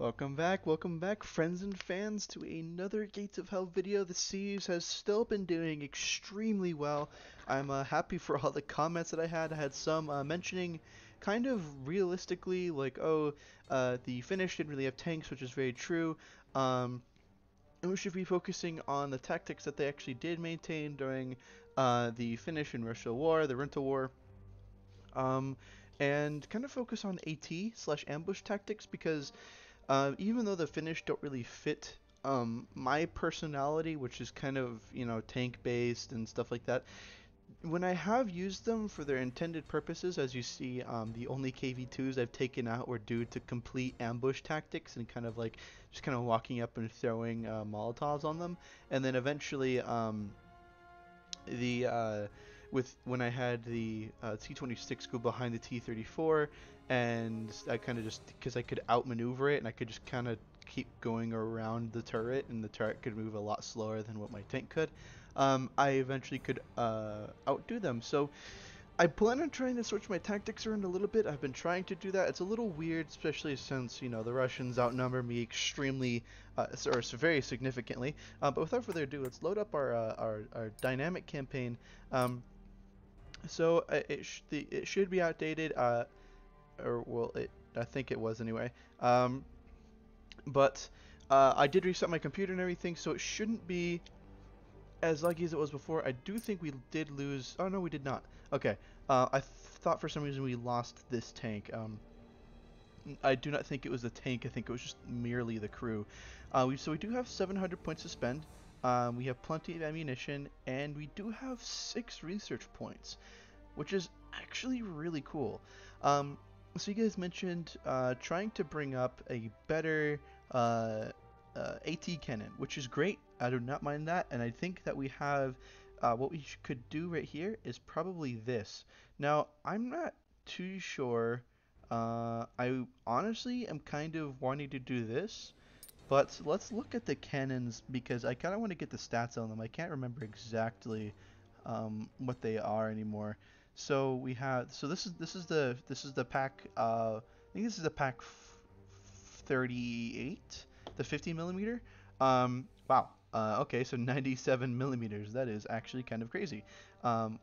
Welcome back, friends and fans, to another Gates of Hell video. The series has still been doing extremely well. I'm happy for all the comments that I had. I had some mentioning kind of realistically, like, oh, the Finnish didn't really have tanks, which is very true. And we should be focusing on the tactics that they actually did maintain during the Finnish and Russia War, the Renta War. Um, and kind of focus on AT/ambush tactics because even though the Finnish don't really fit my personality, which is kind of, tank based and stuff like that, when I have used them for their intended purposes, as you see, the only KV2s I've taken out were due to complete ambush tactics and kind of like just kind of walking up and throwing Molotovs on them. And then eventually, the with when I had the T-26 go behind the T-34, and I kind of just because I could outmaneuver it and I could just kind of keep going around the turret, and the turret could move a lot slower than what my tank could. I eventually could outdo them. So I plan on trying to switch my tactics around a little bit. I've been trying to do that. It's a little weird, especially since, the Russians outnumber me extremely, or very significantly. But without further ado, let's load up our dynamic campaign. It should be outdated, or well, I think it was anyway. But I did reset my computer and everything, so it shouldn't be as lucky as it was before. I do think we did lose. Oh no, we did not. Okay. I thought for some reason we lost this tank. I do not think it was the tank. I think it was just merely the crew. So we do have 700 points to spend. We have plenty of ammunition, and we do have 6 research points, which is actually really cool. So you guys mentioned trying to bring up a better AT cannon, which is great. I do not mind that, and I think that we have what we could do right here is probably this. Now, I'm not too sure. I honestly am kind of wanting to do this, but let's look at the cannons because I kind of want to get the stats on them. I can't remember exactly what they are anymore. So we have this is the pack. I think this is the pack 38, the 50 millimeter. Wow. Okay, so 97 millimeters. That is actually kind of crazy.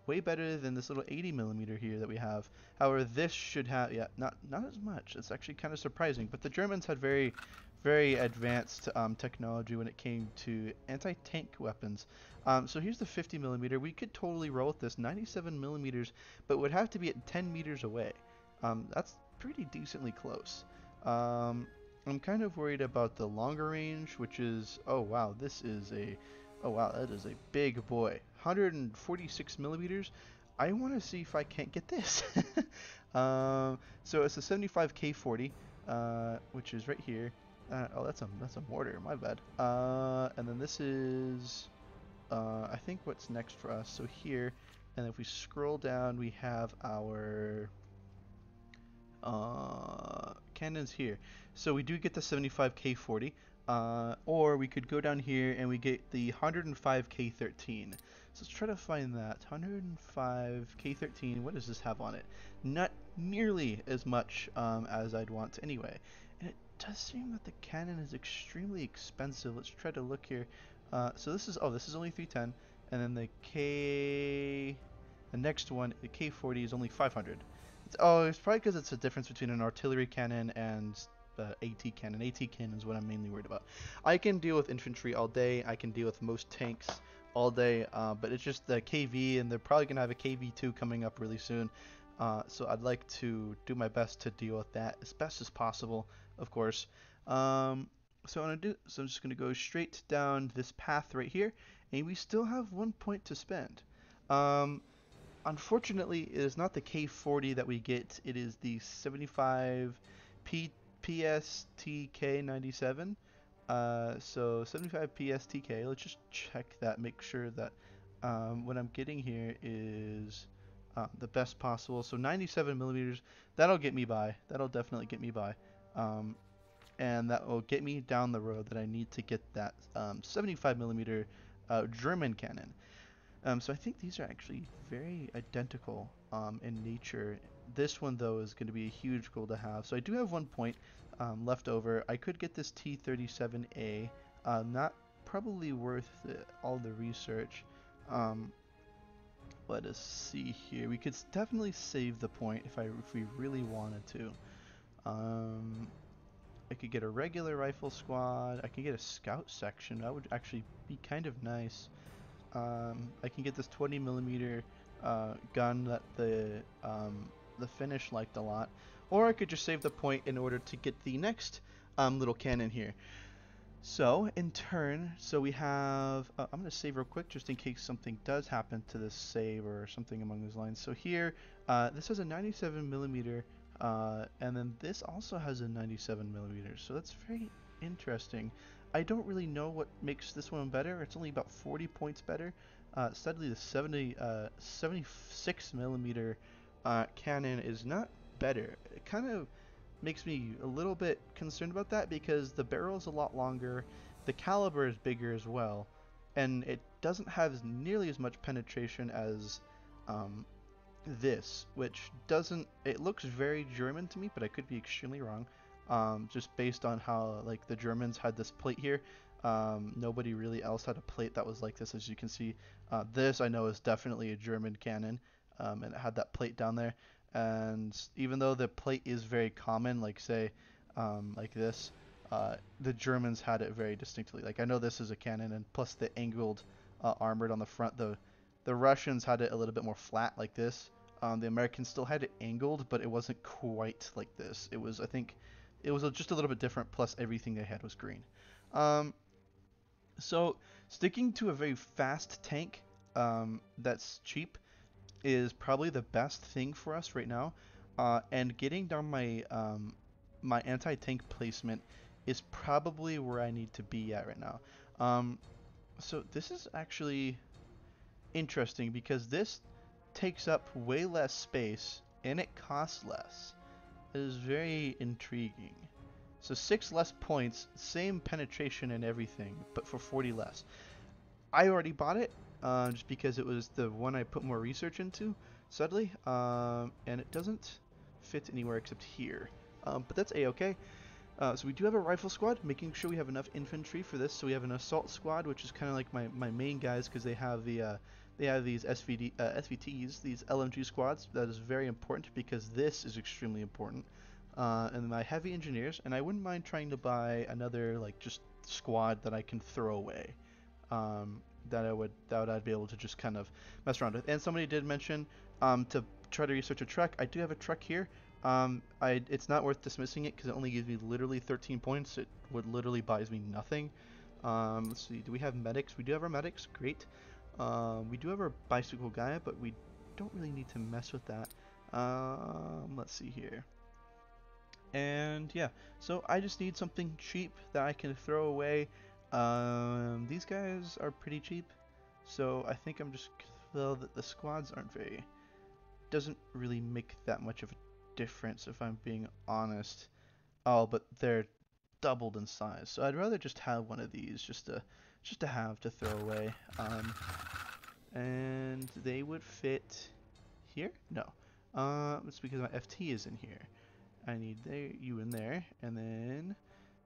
Way better than this little 80 millimeter here that we have. However, this should have, yeah, not as much. It's actually kind of surprising. But the Germans had very advanced technology when it came to anti-tank weapons. So here's the 50 millimeter. We could totally roll with this 97 millimeters, but would have to be at 10 meters away. That's pretty decently close. I'm kind of worried about the longer range, which is, oh wow, oh wow, that is a big boy. 146 millimeters. I want to see if I can't get this. So it's a 75 K40, which is right here. Oh, that's a mortar. My bad. And then this is, I think what's next for us. So here, and if we scroll down, we have our cannons here. So we do get the 75 K40, or we could go down here and we get the 105 K13. So let's try to find that 105 K13. What does this have on it? Not nearly as much as I'd want anyway. And it does seem that the cannon is extremely expensive. Let's try to look here. So this is only 310, and then the next one, the K40 is only 500. It's probably because it's a difference between an artillery cannon and AT cannon. AT cannon is what I'm mainly worried about. I can deal with infantry all day. I can deal with most tanks all day, but it's just the KV, and they're probably going to have a KV2 coming up really soon. So I'd like to do my best to deal with that as best as possible, of course. So I'm just going to go straight down this path right here, and we still have 1 point to spend. Unfortunately, it is not the K40 that we get. It is the 75 PSTK97. So 75 PSTK. Let's just check that, make sure that what I'm getting here is the best possible. So 97 millimeters. That'll get me by. That'll definitely get me by. And that will get me down the road that I need to get that 75 millimeter German cannon. So I think these are actually very identical in nature. This one, though, is going to be a huge goal to have. So I do have 1 point. left over. I could get this T-37A. Not probably worth all the research. Um, Let us see here. We could definitely save the point if we really wanted to. Um, I could get a regular rifle squad. I could get a scout section. That would actually be kind of nice. I can get this 20 millimeter gun that the Finnish liked a lot, or I could just save the point in order to get the next little cannon here. So in turn, so we have, I'm going to save real quick just in case something does happen to this save or something among those lines. So here, this has a 97 millimeter, and then this also has a 97 millimeter. So that's very interesting. I don't really know what makes this one better. It's only about 40 points better. Sadly, the 76 millimeter cannon is not better. It kind of makes me a little bit concerned about that because the barrel is a lot longer, the caliber is bigger as well, and it doesn't have nearly as much penetration as um, this, which doesn't. It looks very German to me, but I could be extremely wrong. Just based on how like the Germans had this plate here. Nobody really else had a plate that was like this, as you can see. This I know is definitely a German cannon, and it had that plate down there. And even though the plate is very common, like say, like this, the Germans had it very distinctly. Like I know this is a cannon, and plus the angled armored on the front. The Russians had it a little bit more flat, like this. The Americans still had it angled, but it wasn't quite like this. It was, I think, it was just a little bit different. Plus, everything they had was green. Um, so sticking to a very fast tank that's cheap is probably the best thing for us right now. And getting down my anti-tank placement is probably where I need to be at right now. So this is actually interesting because this takes up way less space and it costs less. It is very intriguing. So 6 less points, same penetration and everything, but for 40 less. I already bought it just because it was the one I put more research into, sadly, and it doesn't fit anywhere except here. But that's a-okay. So we do have a rifle squad, making sure we have enough infantry for this. So we have an assault squad, which is kind of like my main guys because they have these SVTs, these LMG squads. That is very important because this is extremely important. And my heavy engineers, and I wouldn't mind trying to buy another like just squad that I can throw away. That I'd be able to just kind of mess around with. And somebody did mention to try to research a truck. I do have a truck here. It's not worth dismissing it because it only gives me literally 13 points. It would literally buys me nothing. Let's see. Do we have medics? We do have our medics. Great. We do have our bicycle guy, but we don't really need to mess with that. Let's see here. And yeah, so I just need something cheap that I can throw away. These guys are pretty cheap, so I think I'm just though that the squads aren't very. Doesn't really make that much of a difference if I'm being honest. Oh, but they're doubled in size, so I'd rather just have one of these just to have to throw away. And they would fit here? No. It's because my FT is in here. I need you in there, and then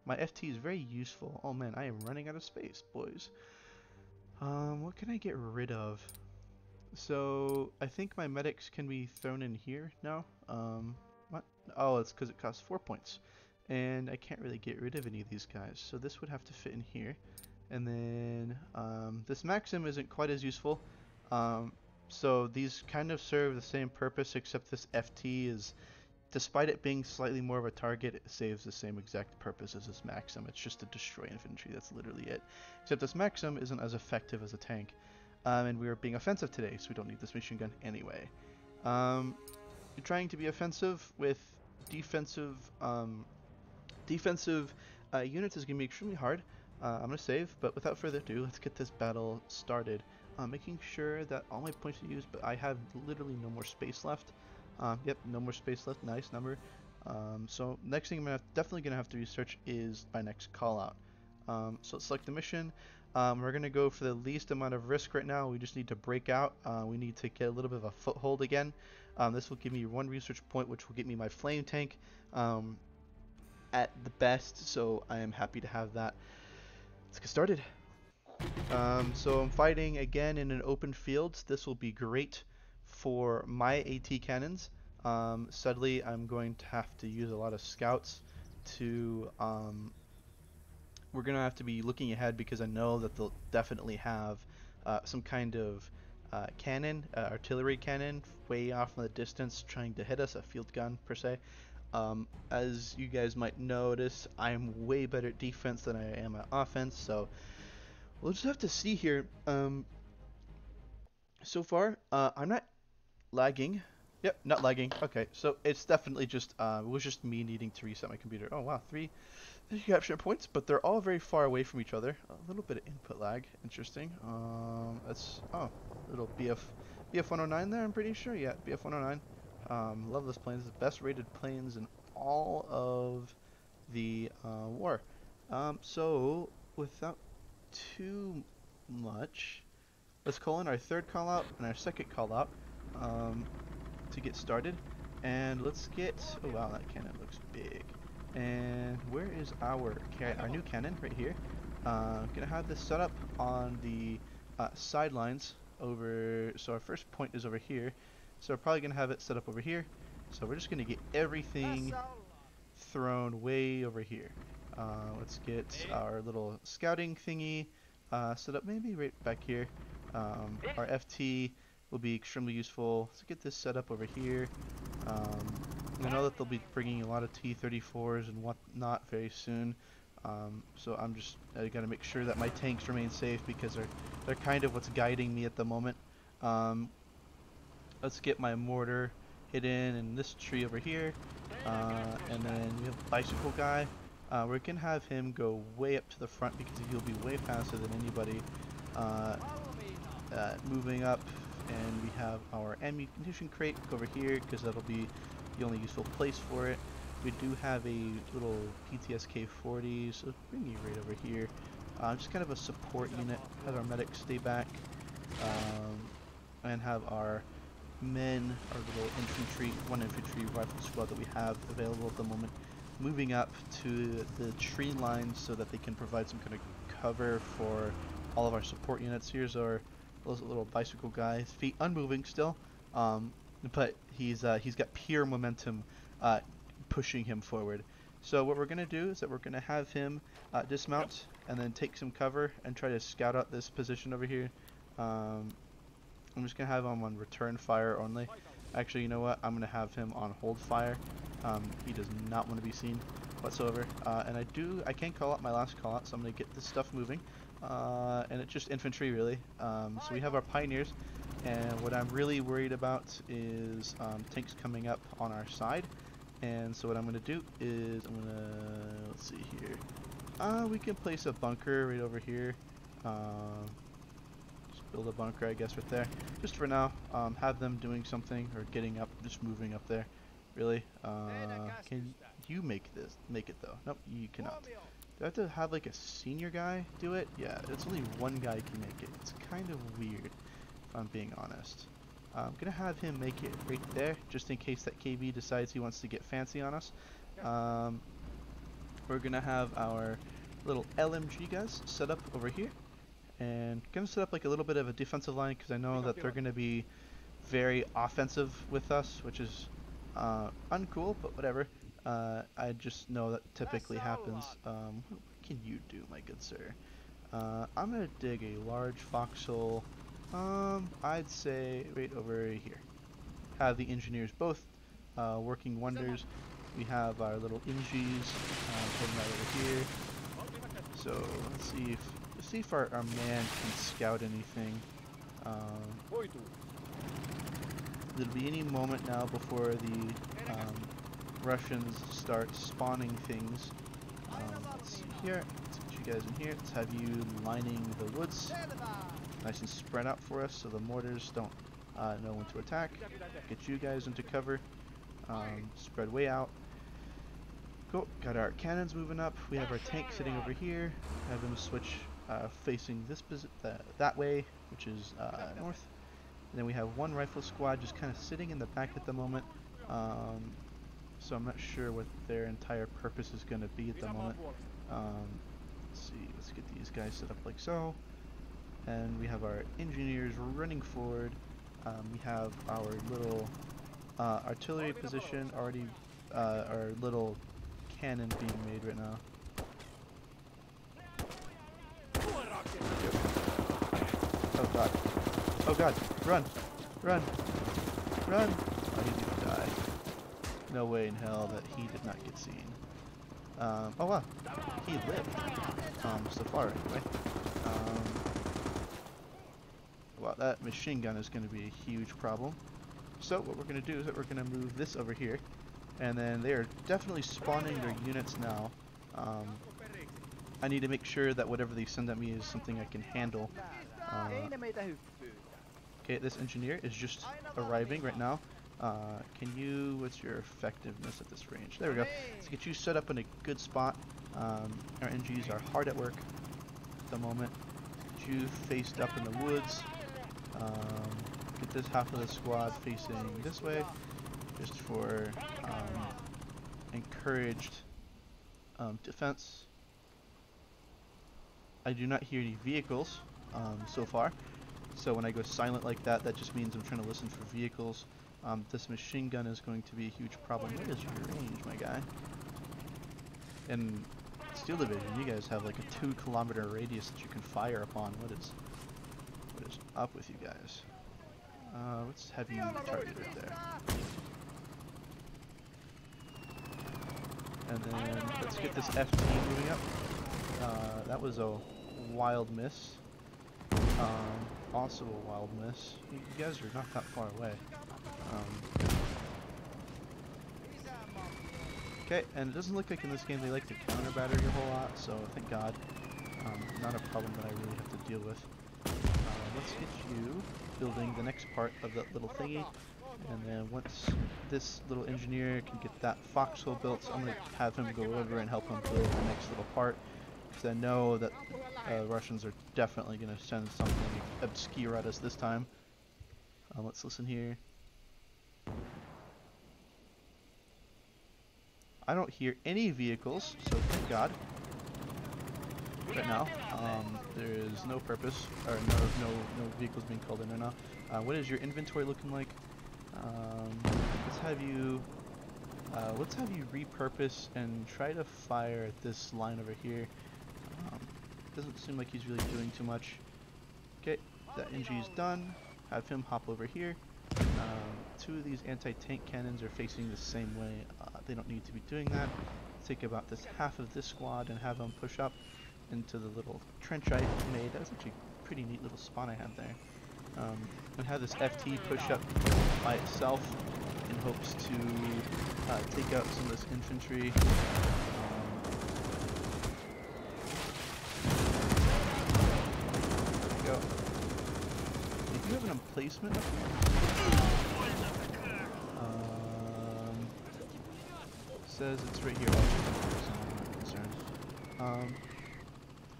my FT is very useful. Oh man, I am running out of space, boys. What can I get rid of? So I think my medics can be thrown in here now. What? Oh, it's because it costs 4 points, and I can't really get rid of any of these guys. So this would have to fit in here, and then this Maxim isn't quite as useful. So these kind of serve the same purpose, except this FT is, despite it being slightly more of a target, it saves the same exact purpose as this Maxim. It's just to destroy infantry, that's literally it. Except this Maxim isn't as effective as a tank. And we are being offensive today, so we don't need this machine gun anyway. Trying to be offensive with defensive units is going to be extremely hard. I'm going to save, but without further ado, let's get this battle started. Making sure that all my points are used, but I have literally no more space left. Yep, no more space left. Nice number. So next thing I'm definitely going to have to research is my next call out. So let's select the mission. We're going to go for the least amount of risk right now. We just need to break out. We need to get a little bit of a foothold again. This will give me 1 research point, which will get me my flame tank. at the best, so I am happy to have that. Let's get started. So I'm fighting again in an open field. This will be great for my AT cannons. Sadly, I'm going to have to use a lot of scouts to. We're going to have to be looking ahead because I know that they'll definitely have some kind of cannon, artillery cannon, way off in the distance, trying to hit us, a field gun per se. As you guys might notice, I'm way better at defense than I am at offense, so we'll just have to see here. So far, I'm not lagging. Yep, not lagging. Okay, so it's definitely just it was just me needing to reset my computer. Oh wow, three capture points, but they're all very far away from each other. A little bit of input lag. Interesting. That's little BF 109 there. I'm pretty sure. Yeah, BF 109. Love this plane. It's the best rated planes in all of the war. So without too much, let's call in our third call out and our second call out to get started. And let's get. Oh wow, that cannon looks big. And where is our new cannon? Right here. Gonna have this set up on the sidelines over. So our first point is over here. So we're probably gonna have it set up over here. So we're just gonna get everything thrown way over here. Let's get our little scouting thingy set up maybe right back here. Our FT will be extremely useful. Let's get this set up over here. I know that they'll be bringing a lot of T-34s and whatnot very soon. So I gotta make sure that my tanks remain safe because they're kind of what's guiding me at the moment. Let's get my mortar hidden in this tree over here. And then we have a bicycle guy. We're gonna have him go way up to the front because he'll be way faster than anybody. Moving up, and we have our ammunition crate over here because that'll be the only useful place for it. We do have a little PTSK 40, so bring you right over here. Just kind of a support unit. Have our medics stay back, and have our men, our little one infantry rifle squad that we have available at the moment, moving up to the tree line so that they can provide some kind of cover for all of our support units. Here's our little bicycle guy, his feet unmoving still, but he's got pure momentum pushing him forward. So what we're gonna do is that we're gonna have him dismount and then take some cover and try to scout out this position over here. I'm just gonna have him on return fire only. Actually, you know what? I'm gonna have him on hold fire. He does not want to be seen whatsoever. And I can call out my last call out, so I'm gonna get this stuff moving. And it's just infantry really. So we have our pioneers, and what I'm really worried about is tanks coming up on our side. And so what I'm gonna do is let's see here. We can place a bunker right over here. Just build a bunker, I guess, right there. Just for now. Have them doing something or getting up, just moving up there. Really. Can you make it though? Nope, you cannot. Do I have to have like a senior guy do it? Yeah, it's only one guy can make it. It's kind of weird, if I'm being honest. I'm gonna have him make it right there, just in case that KB decides he wants to get fancy on us. We're gonna have our little LMG guys set up over here, and gonna set up like a little bit of a defensive line because I know that they're gonna be very offensive with us, which is uncool, but whatever. I just know that typically happens. What can you do, my good sir? I'm gonna dig a large foxhole. I'd say right over here. Have the engineers both working wonders. We have our little NGs heading right over here. So let's see if our man can scout anything. There'll be any moment now before the Russians start spawning things. Let's see here. Let's get you guys in here. Let's have you lining the woods, nice and spread out for us, so the mortars don't know when to attack. Get you guys into cover. Spread way out. Cool. Got our cannons moving up. We have our tank sitting over here. Have them switch facing that way, which is north. And then we have one rifle squad just kind of sitting in the back at the moment. so I'm not sure what their entire purpose is going to be at the moment. Let's see, let's get these guys set up like so. And we have our engineers running forward. We have our little artillery position already, our little cannon being made right now. Oh god. Oh god. Run! Run! Run! Oh, he's gonna die. No way in hell that he did not get seen. Oh wow. He lived. So far anyway. Wow, that machine gun is going to be a huge problem. So what we're going to do is that we're going to move this over here. And then they are definitely spawning their units now. I need to make sure that whatever they send at me is something I can handle. Okay, this engineer is just arriving right now. What's your effectiveness at this range? There we go. Let's get you set up in a good spot. Our NGs are hard at work at the moment. Get you faced up in the woods. Get this half of the squad facing this way, just for encouraged defense. I do not hear any vehicles so far, so when I go silent like that, that just means I'm trying to listen for vehicles. This machine gun is going to be a huge problem. What is your range, my guy? In Steel Division, you guys have like a 2-kilometer radius that you can fire upon. What is up with you guys? Let's have you targeted there. And then let's get this FT moving up. That was a wild miss. Also a wild miss. You guys are not that far away. Okay, and it doesn't look like in this game they like to counter battery a whole lot, so thank God. Not a problem that I really have to deal with. Let's get you building the next part of that little thingy, and then once this little engineer can get that foxhole built, so I'm going to have him go over and help him build the next little part, because I know that the Russians are definitely going to send something obscure at us this time. Let's listen here. I don't hear any vehicles, so thank God. Right now, there is no purpose, or no vehicles being called in right now. What is your inventory looking like? Let's have you repurpose and try to fire at this line over here. Doesn't seem like he's really doing too much. Okay, that NG is done. Have him hop over here. Two of these anti-tank cannons are facing the same way. They don't need to be doing that. Take about this half of this squad and have them push up into the little trench I made. That was actually a pretty neat little spawn I had there. And have this FT push up by itself in hopes to take out some of this infantry. There we go. Do you have an emplacement up here? Says it's right here. So I'm not concerned.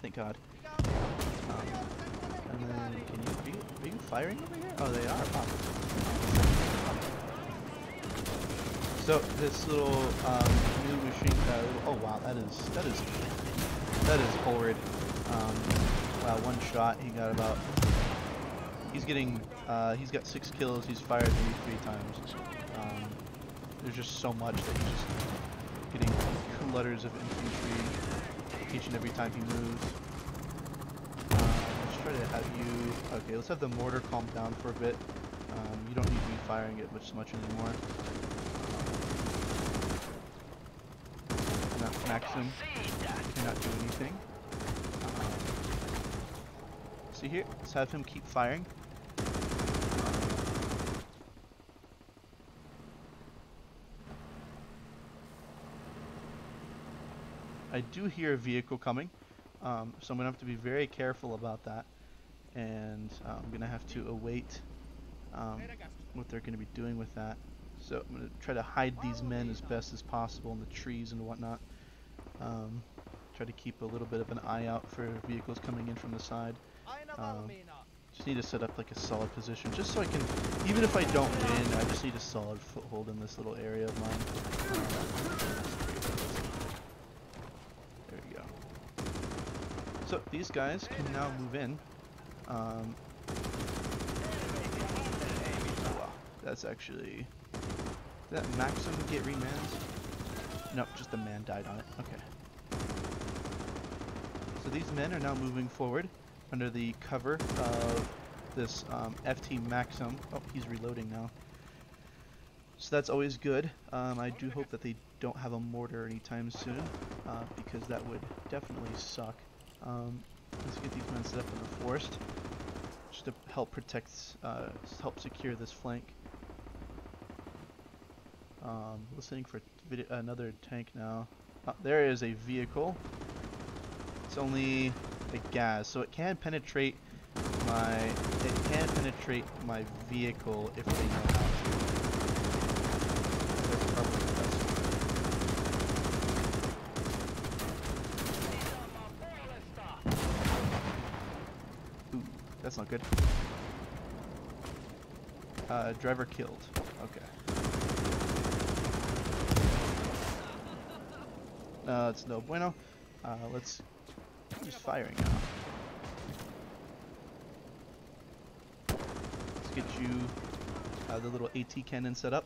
Thank God. And then, are you firing over here? Oh, they are. Oh. So this little new machine. Oh wow, that is horrid. Wow, one shot. He got about. He's getting. He's got 6 kills. He's fired maybe 3 times. There's just so much that he's just getting clutters of infantry each and every time he moves. Let's try to have you. Okay, let's have the mortar calm down for a bit. You don't need to be firing it much anymore. Not Maxim cannot do anything. See here, let's have him keep firing. I do hear a vehicle coming, so I'm going to have to be very careful about that, and I'm going to have to await what they're going to be doing with that. So I'm going to try to hide these men as best as possible in the trees and whatnot. Try to keep a little bit of an eye out for vehicles coming in from the side. Just need to set up like a solid position, just so I can, even if I don't win, I just need a solid foothold in this little area of mine. There we go. So these guys can now move in. Oh wow, that's actually, did that Maxim get remanned? Nope, just the man died on it. Okay. So these men are now moving forward under the cover of this FT Maxim. Oh, he's reloading now. So that's always good. I do hope that they don't have a mortar anytime soon, because that would definitely suck. Let's get these men set up in the forest, just to help protect, help secure this flank. Listening for another tank now. There is a vehicle. It's only a gas, so it can penetrate my vehicle if they know how to. That's probably the best one. Ooh, that's not good. Driver killed. Okay. It's no bueno. Let's use firing now. Let's get you the little AT cannon set up.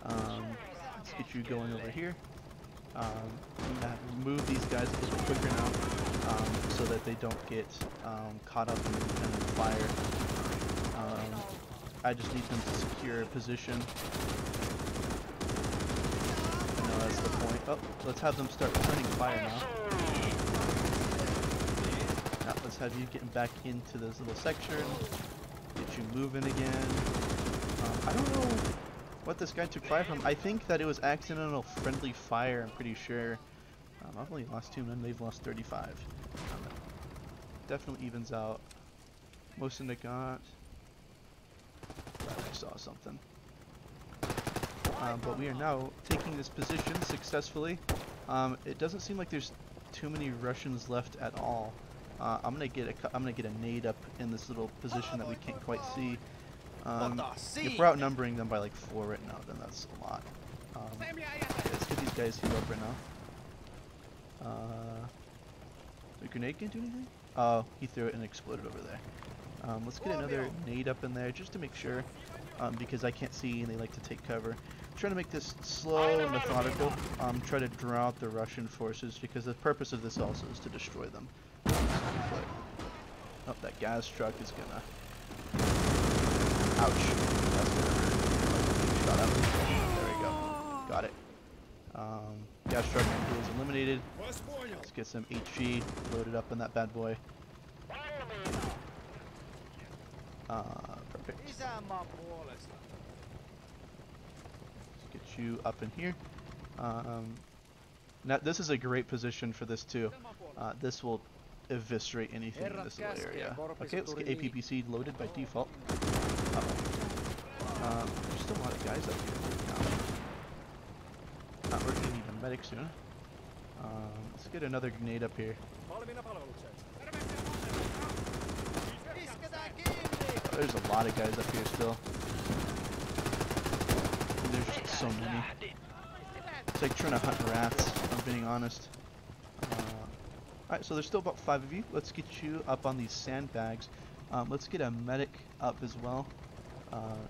Let's get you going over here. I'm gonna move these guys a little quicker now, so that they don't get caught up in the independent fire. I just need them to secure a position. I know that's the point. Oh, let's have them start returning fire now. Now let's have you getting back into this little section. Get you moving again. I don't know what this guy took fire from. I think that it was accidental friendly fire, I'm pretty sure. I've only lost 2 men, they've lost 35. Definitely evens out. Most of them got... I saw something. But we are now taking this position successfully. It doesn't seem like there's too many Russians left at all. I'm gonna get a nade up in this little position that we can't quite see. If we're outnumbering them by like 4 right now, then that's a lot. Let's get these guys healed up right now. The grenade can't do anything? Oh, he threw it and exploded over there. Let's get another nade up in there just to make sure, because I can't see and they like to take cover. Trying to make this slow and methodical. Try to draw out the Russian forces, because the purpose of this also is to destroy them. Oh, that gas truck is gonna... Ouch. That's gonna hurt. Shot up. There we go. Got it. Gas truck is eliminated. Let's get some HG loaded up in that bad boy. Perfect. Let's get you up in here. Now this is a great position for this too. This will eviscerate anything in this little area. Okay, let's get APBC loaded by default. There's still a lot of guys up here now. We're gonna need a medic soon. Let's get another grenade up here. There's a lot of guys up here still. And there's just so many. It's like trying to hunt rats, if I'm being honest. Alright, so there's still about 5 of you. Let's get you up on these sandbags. Let's get a medic up as well.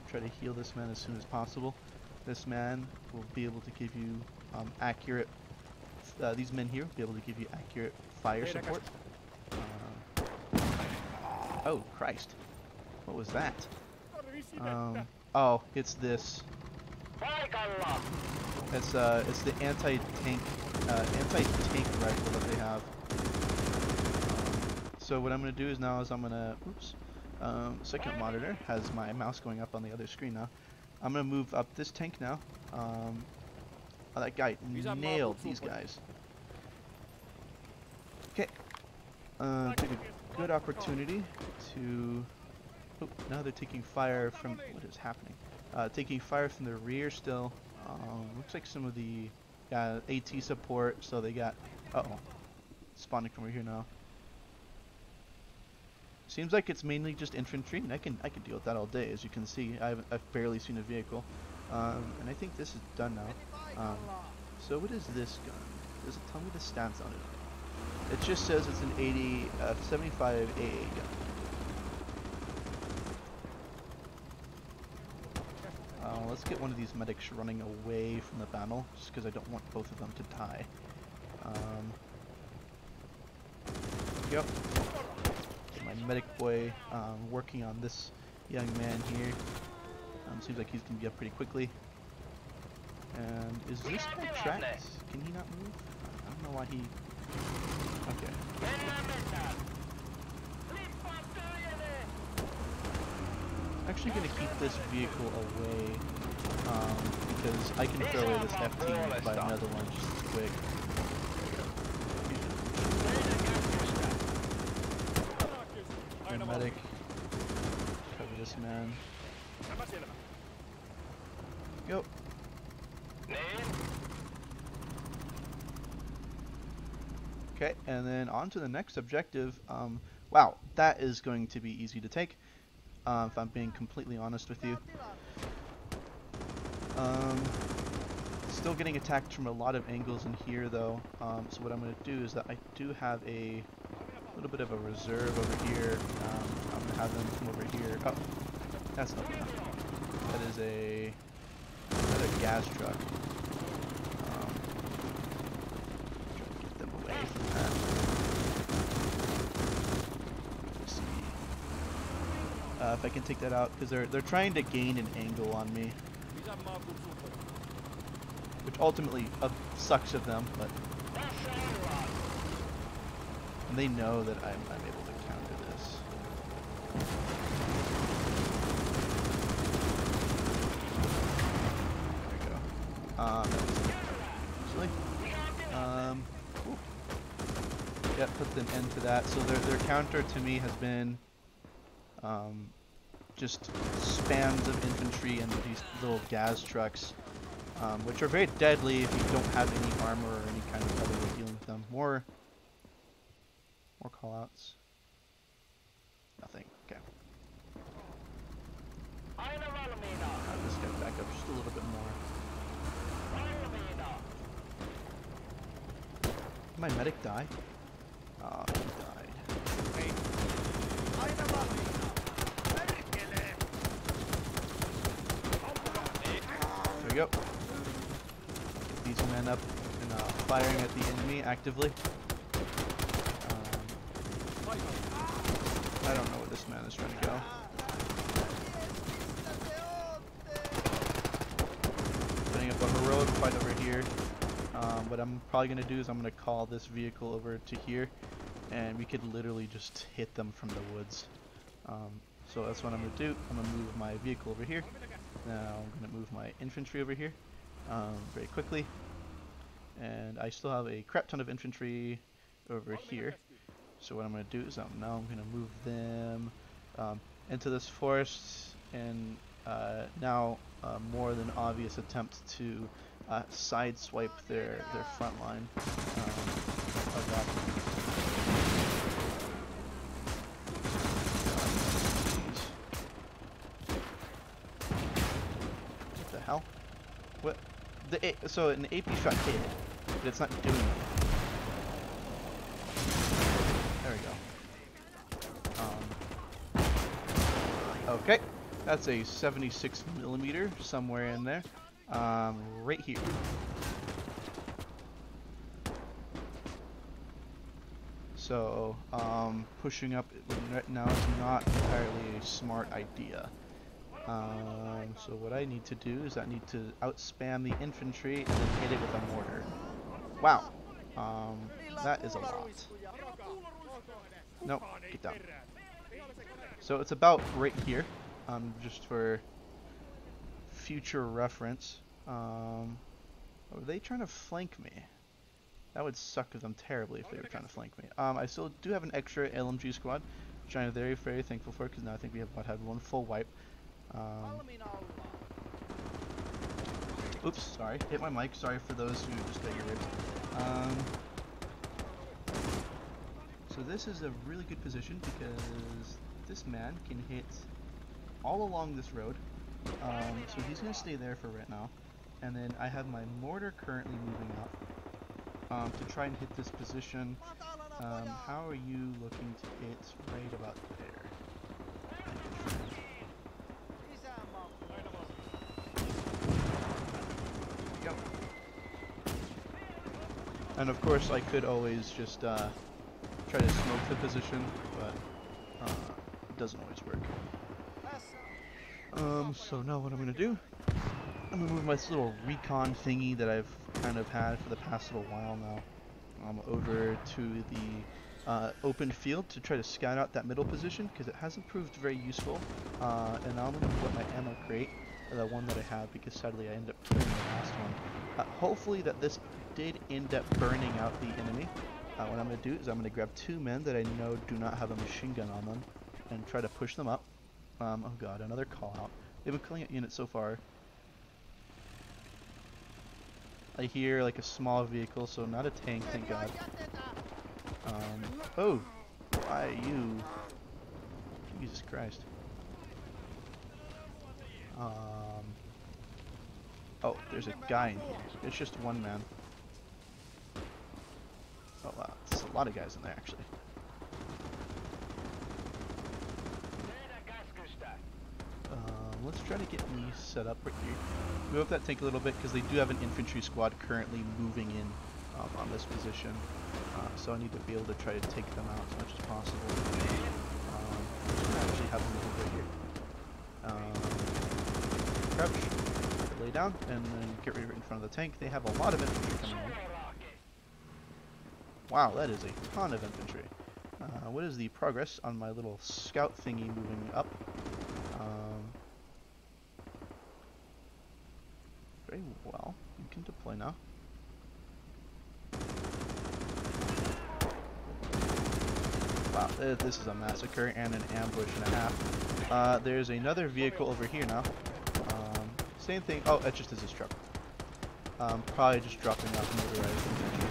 Try to heal this man as soon as possible. This man will be able to give you accurate... these men here will be able to give you accurate fire support. Oh, Christ. What was that? Oh, it's this. It's the anti-tank rifle that they have. So what I'm gonna do is I'm gonna, oops, second monitor has my mouse going up on the other screen now. I'm gonna move up this tank now. Oh, that guy nailed these guys. Okay. Took a good opportunity to. Oh, now they're taking fire from. What is happening? Taking fire from the rear still. Looks like some of the AT support. So they got. Uh oh. Spawning from over here now. Seems like it's mainly just infantry, and I can deal with that all day. As you can see, I've barely seen a vehicle, and I think this is done now. So what is this gun? Does it tell me the stats on it? It just says it's an 75 AA gun. Let's get one of these medics running away from the battle, just because I don't want both of them to die. Yep. My medic boy working on this young man here. Seems like he's going to be up pretty quickly. And is this guy tracked? Can he not move? I don't know why he... Okay. I'm actually going to keep this vehicle away because I can throw away this F-team by another one just as quick. Medic. Cover this man. Go. Okay, and then on to the next objective. Wow, that is going to be easy to take, if I'm being completely honest with you. Still getting attacked from a lot of angles in here, though. So what I'm going to do is that I do have a little bit of a reserve over here. I'm going to have them come over here. Oh, that's not enough. That is another gas truck. Try to get them away from that. Let's see if I can take that out, because they're trying to gain an angle on me, which ultimately sucks of them, but. And they know that I'm able to counter this. There we go. Actually, yeah, put an end to that. So their counter to me has been just spams of infantry and these little gas trucks, which are very deadly if you don't have any armor or any kind of other way dealing with them. More callouts. Nothing. Okay. Have this guy back up just a little bit more. Did my medic die? Ah, he died. There we go. Get these men up and firing at the enemy actively. I don't know where this man is trying to go. Putting up a heroic fight over here. What I'm probably going to do is I'm going to call this vehicle over to here, and we could literally just hit them from the woods. So that's what I'm going to do. I'm going to move my vehicle over here. Now I'm going to move my infantry over here very quickly. And I still have a crap ton of infantry over here. So what I'm going to do is now I'm going to move them into this forest, and now more than obvious attempt to sideswipe their front line of that. What the hell? What? So an AP shot hit, but it's not doing anything. There we go. Okay, that's a 76mm somewhere in there, right here. So pushing up right now is not entirely a smart idea. So what I need to do is I need to outspam the infantry and then hit it with a mortar. Wow, that is a lot. Nope, get down. So it's about right here, just for future reference. Are they trying to flank me? That would suck of them terribly if they were trying to flank me. I still do have an extra LMG squad, which I'm very, very thankful for, because now I think we have about had one full wipe. Oops, sorry, hit my mic. Sorry for those who just got your ribs. So this is a really good position because this man can hit all along this road. So he's going to stay there for right now. And then I have my mortar currently moving up to try and hit this position. How are you looking to hit right about there? Go. And of course I could always just try to smoke the position, but it doesn't always work. So now what I'm gonna do, I'm gonna move my little recon thingy that I've kind of had for the past little while now over to the open field to try to scout out that middle position because it hasn't proved very useful. And I'm gonna put my ammo crate, the one that I have, because sadly I ended up putting the last one. Hopefully that this did end up burning out the enemy. What I'm gonna do is I'm gonna grab 2 men that I know do not have a machine gun on them and try to push them up. Oh god, another call out. They've been killing at units so far. I hear like a small vehicle, so not a tank, thank god. Oh, why you? Jesus Christ. Oh, there's a guy in here. It's just one man. Oh wow, there's a lot of guys in there actually. Let's try to get me set up right here. Move up that tank a little bit because they do have an infantry squad currently moving in on this position. So I need to be able to try to take them out as much as possible. Actually have them move right here. Crouch, lay down, and then get right in front of the tank. They have a lot of infantry coming in. Wow, that is a ton of infantry. What is the progress on my little scout thingy moving up? Very well. You can deploy now. Wow, this is a massacre and an ambush and a half. There's another vehicle over here now. Same thing. Oh, it just is his truck. Probably just dropping off motorized infantry.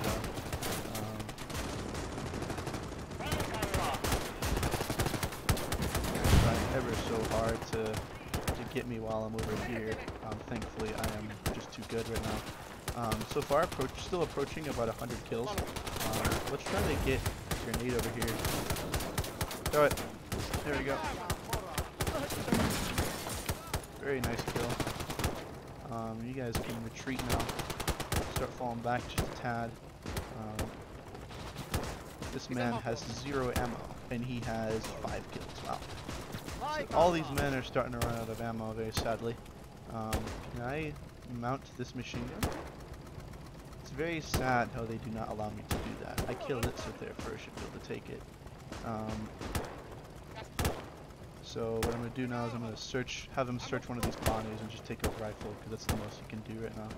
Trying ever so hard to get me while I'm over here. Thankfully, I am just too good right now. So far, still approaching about 100 kills. Let's try to get a grenade over here. Throw it. There we go. Very nice kill. You guys can retreat now. Start falling back just a tad. This man has 0 ammo, and he has 5 kills. Wow. So all these men are starting to run out of ammo, very sadly. Can I mount this machine gun? It's very sad how they do not allow me to do that. I killed it, so therefore I should be able to take it. So what I'm going to do now is I'm going to have him search one of these colonies and just take a rifle, because that's the most he can do right now.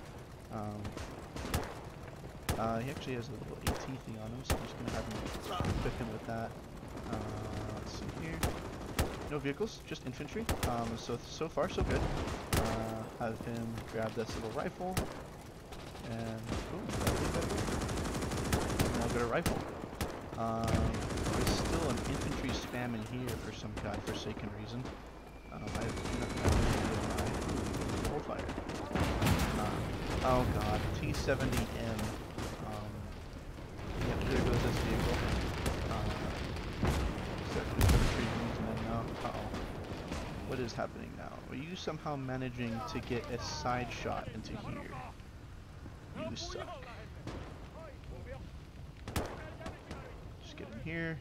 He actually has a little AT thing on him, so I'm just going to have him equip him with that. Let's see here. No vehicles, just infantry. So far so good. Have him grab this little rifle, and now get a rifle. There's still an infantry spam in here for some godforsaken reason. I have no fire. Oh god, T-70M. Yep, there goes this vehicle. What is happening now? Are you somehow managing to get a side shot into here? You suck. Just get in here.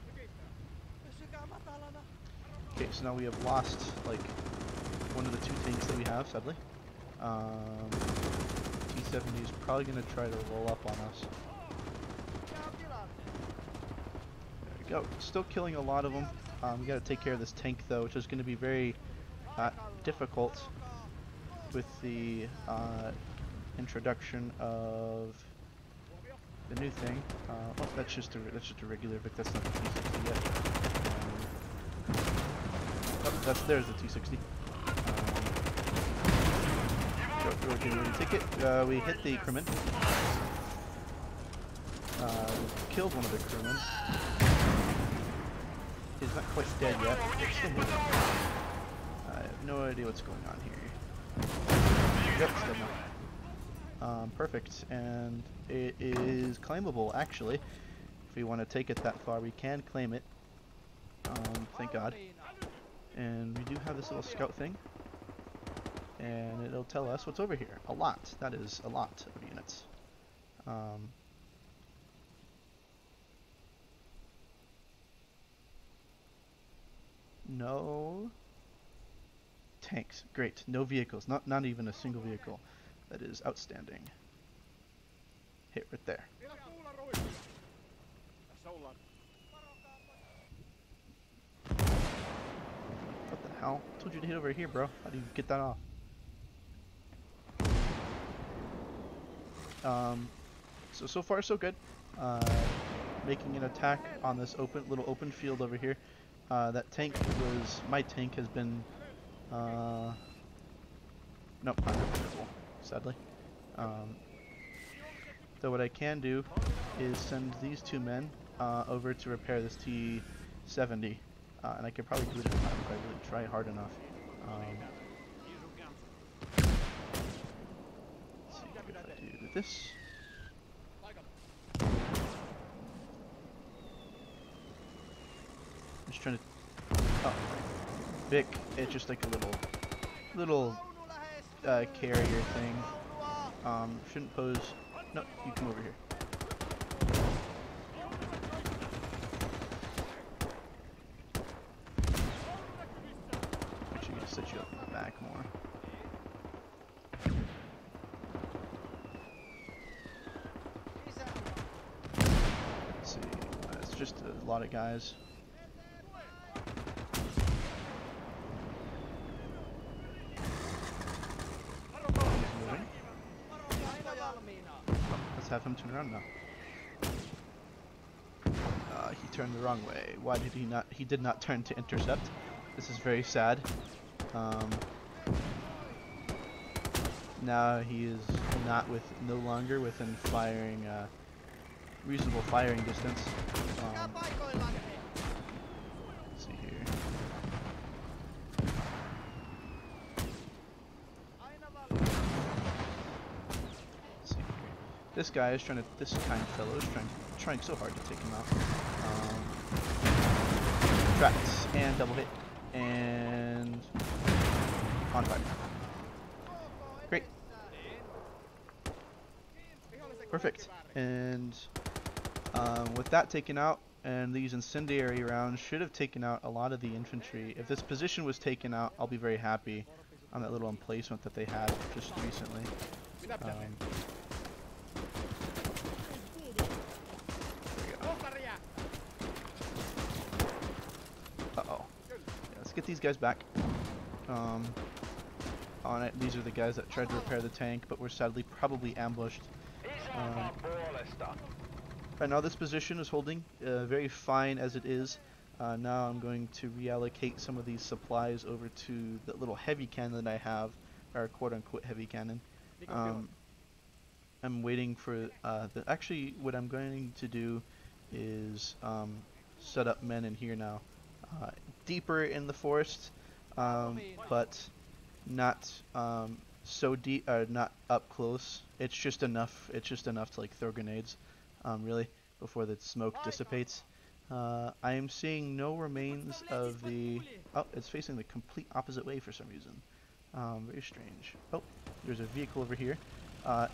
Okay, so now we have lost, like, one of the 2 tanks that we have, sadly. T-70 is probably going to try to roll up on us. There we go. Still killing a lot of them. We got to take care of this tank, though, which is going to be very difficult with the introduction of the new thing. Oh, that's just a regular Vic. That's not the T60 yet. Oh, there's the T60. We're getting the ticket. We hit the crewman. Killed one of the crewmen. He's not quite dead yet. He's still moving. I have no idea what's going on here. Yep, still not. Perfect. And it is claimable, actually. If we want to take it that far, we can claim it. Thank God. And we do have this little scout thing. And it'll tell us what's over here. A lot. That is a lot of units. No tanks. Great. No vehicles. Not even a single vehicle. That is outstanding. Hit right there. What the hell? I told you to hit over here, bro. How do you get that off? So far so good. Making an attack on this little open field over here. That tank was, my tank has been, nope, not replicable, sadly. So what I can do is send these two men over to repair this T-70, and I could probably do it in time if I really try hard enough. Let's see if I do this. I'm just trying to. Oh, Vic. It's just like a little carrier thing. Shouldn't pose. No, you come over here. Actually, gonna set you up in the back more. Let's see. It's just a lot of guys. Have him turn around now. He turned the wrong way. Why did he not? He did not turn to intercept. This is very sad. Now he is no longer within firing, reasonable firing distance. Let's see here. This guy is this kind fellow is trying so hard to take him out. Tracks and double hit and on fire. Great. Perfect. And with that taken out, and these incendiary rounds should have taken out a lot of the infantry. If this position was taken out, I'll be very happy on that little emplacement that they had just recently. Let's get these guys back. On it, these are the guys that tried to repair the tank, but were sadly probably ambushed. Right now, this position is holding very fine as it is. Now I'm going to reallocate some of these supplies over to the little heavy cannon that I have, or quote-unquote heavy cannon. I'm waiting for actually, what I'm going to do is set up men in here now. Deeper in the forest, but not so deep, not up close. It's just enough to like throw grenades, really, before the smoke dissipates. I am seeing no remains of the. Oh, it's facing the complete opposite way for some reason. Very strange. Oh, there's a vehicle over here.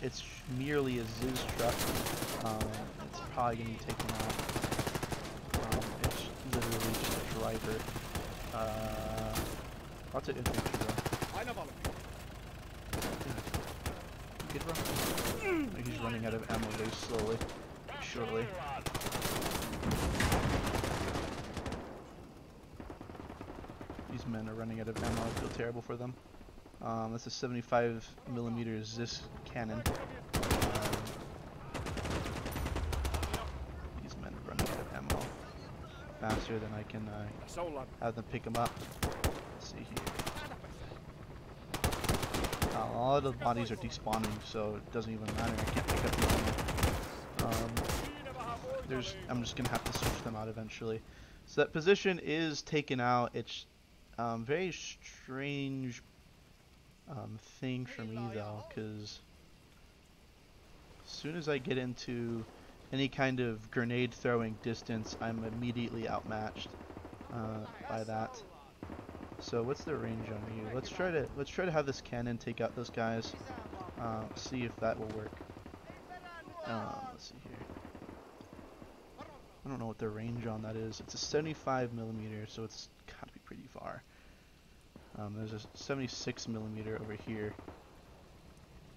It's merely a Ziz truck. It's probably gonna be taken out. It's literally just a driver. Lots of infantry though. Good run. Like he's running out of ammo very slowly. Surely. These men are running out of ammo. I feel terrible for them. That's a 75mm Ziz cannon. These men are running out of ammo faster than I can have them pick them up. Let's see here. A lot of the bodies are despawning, so it doesn't even matter. I can't pick up the ammo. I'm just gonna have to switch them out eventually. So that position is taken out. It's very strange thing for me though, because as soon as I get into any kind of grenade throwing distance, I'm immediately outmatched by that. So what's the range on you? Let's try to have this cannon take out those guys. See if that will work. Let's see here. I don't know what the range on that is. It's a 75 millimeter, so it's gotta be pretty far. There's a 76 millimeter over here.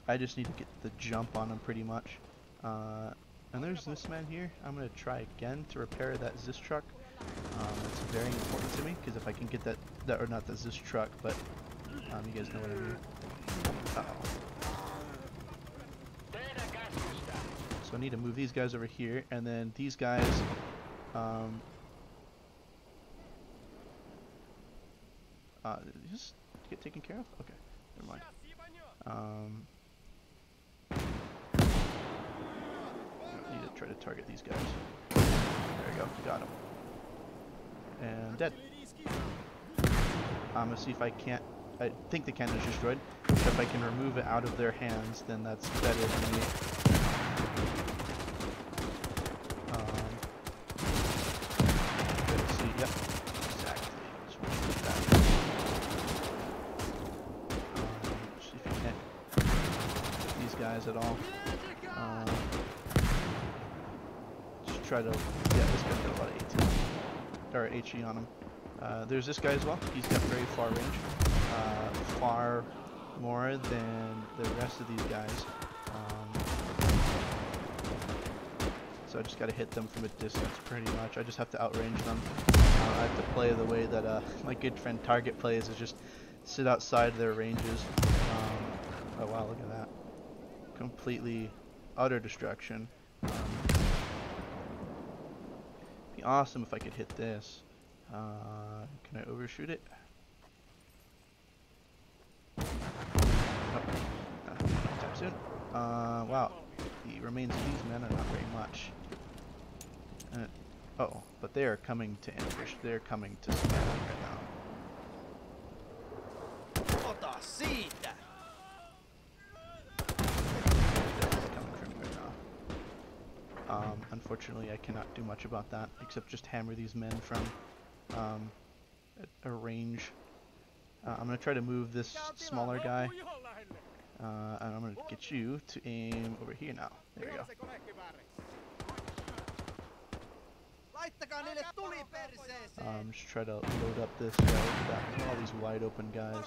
I just need to get the jump on him pretty much. And there's this man here. I'm gonna try again to repair that Zis truck. It's very important to me because if I can get that or not the Zis truck, but you guys know what I mean. Uh-oh. So I need to move these guys over here, and then these guys. Just get taken care of. Okay, never mind. I need to try to target these guys. There we go, got him. And dead. I'm gonna see if I can't. I think the cannon is destroyed. If I can remove it out of their hands, then that's better than me. Let's see. Yep. Exactly. Just want to put that. See if you can't hit these guys at all. Just try to. Yeah, this guy's got a lot of AT or HE on him. There's this guy as well. He's got very far range, far more than the rest of these guys. So I just got to hit them from a distance, pretty much. I just have to outrange them. I have to play the way that my good friend Target plays, is just sit outside their ranges. Oh wow, look at that! Completely, utter destruction. Be awesome if I could hit this. Can I overshoot it? Oh, time soon. Wow. The remains of these men are not very much. Oh, but they are coming to ambush. They're coming to spam right now. Ota siitä! Coming from right now. Unfortunately, I cannot do much about that except just hammer these men from a range. I'm going to try to move this smaller guy, and I'm going to get you to aim over here now. There we go. Just try to load up this guy. Look at that. Look at all these wide open guys.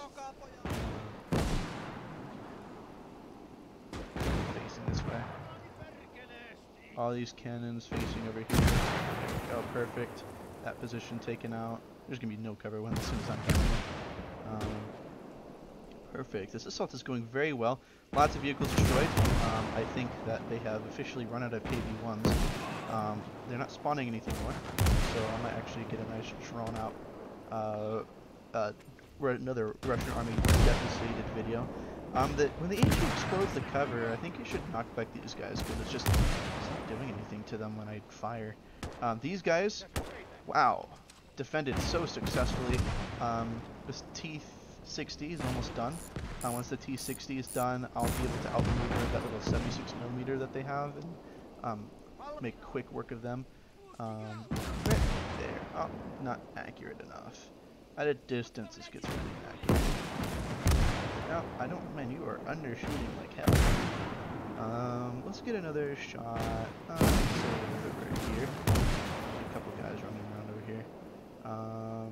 Facing this way. All these cannons facing over here. There we go. Perfect. That position taken out. There's going to be no cover when as soon as I'm done. Perfect. This assault is going very well. Lots of vehicles destroyed. I think that they have officially run out of KV-1s. They're not spawning anything more, so I might actually get a nice drawn out another Russian army devastated video. That when the HE explodes the cover, I think you should knock back these guys because it's not doing anything to them when I fire. These guys, wow, defended so successfully. This T60 is almost done. Once the T60 is done, I'll be able to outmaneuver that little 76mm that they have and make quick work of them. Right there. Oh, not accurate enough. At a distance, this gets really accurate. No, I don't. Man, you are undershooting like hell. Let's get another shot. Over here. A couple guys running around over here. I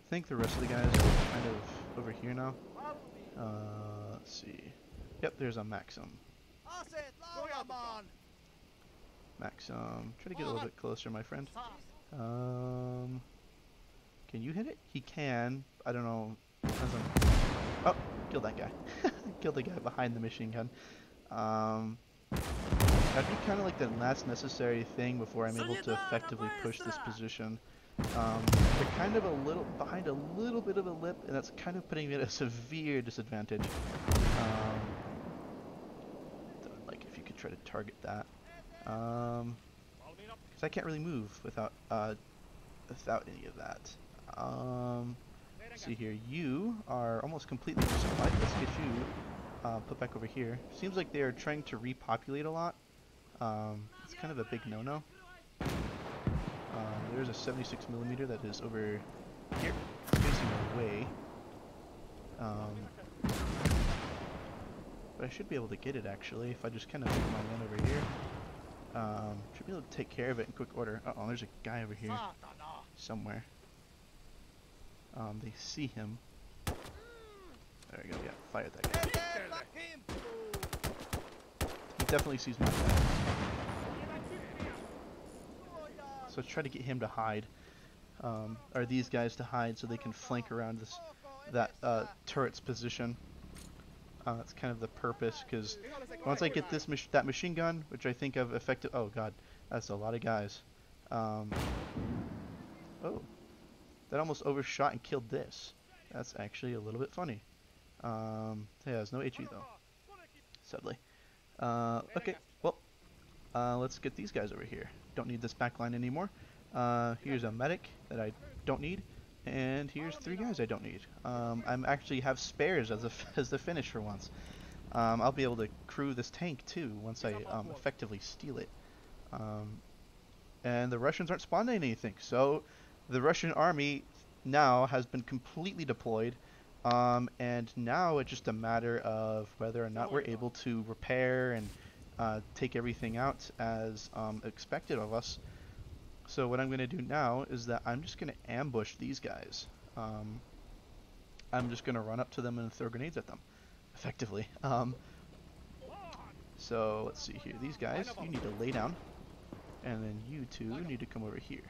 think the rest of the guys are kind of over here now. Let's see. Yep, there's a Maxim. Maxim. Try to get a little bit closer, my friend. Can you hit it? He can. I don't know. Oh, killed that guy. Killed the guy behind the machine gun. That'd be kind of like the last necessary thing before I'm able to effectively push this position. They're kind of behind a little bit of a lip, and that's kind of putting me at a severe disadvantage. Like if you could try to target that. Because I can't really move without without any of that. Let's see here. You are almost completely supplied. Let's get you put back over here. Seems like they are trying to repopulate a lot. It's kind of a big no-no. There's a 76mm that is over here, facing away. But I should be able to get it actually if I just kind of make my one over here. Should be able to take care of it in quick order. Uh-oh, there's a guy over here somewhere. They see him. There we go, yeah, fire that guy. He definitely sees my guy. So let's try to get him to hide. Or these guys to hide so they can flank around that turret's position. That's kind of the purpose, because once I get that machine gun, which I think I've effective. Oh god, that's a lot of guys. Oh, that almost overshot and killed this. That's actually a little bit funny. Yeah, there's no HE though, sadly. Okay, well, let's get these guys over here. Don't need this backline anymore. Here's a medic that I don't need. And here's 3 guys I don't need. I'm actually have spares as the Finnish for once. I'll be able to crew this tank too once I effectively steal it. And the Russians aren't spawning anything, so the Russian army now has been completely deployed. And now it's just a matter of whether or not we're able to repair and take everything out as expected of us. So what I'm going to do now is that I'm just going to ambush these guys. I'm just going to run up to them and throw grenades at them, effectively. So let's see here. These guys, you need to lay down, and then you two need to come over here.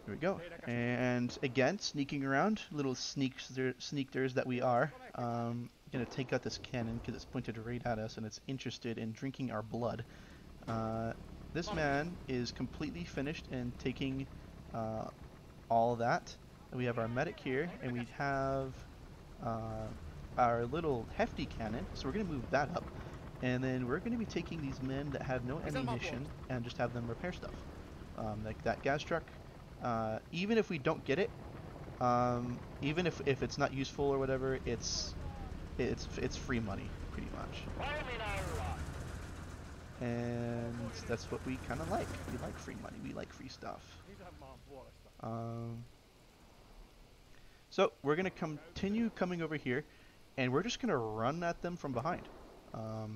Here we go. And again, sneaking around, little sneakers that we are. Going to take out this cannon because it's pointed right at us and it's interested in drinking our blood. This man is completely finished and taking all that. And we have our medic here, and we have our little hefty cannon, so we're going to move that up. And then we're going to be taking these men that have no ammunition and just have them repair stuff. Like that gas truck. Even if we don't get it, even if it's not useful or whatever, it's free money, pretty much. And that's what we kind of like. We like free money. We like free stuff. So we're going to continue coming over here, and we're just going to run at them from behind. I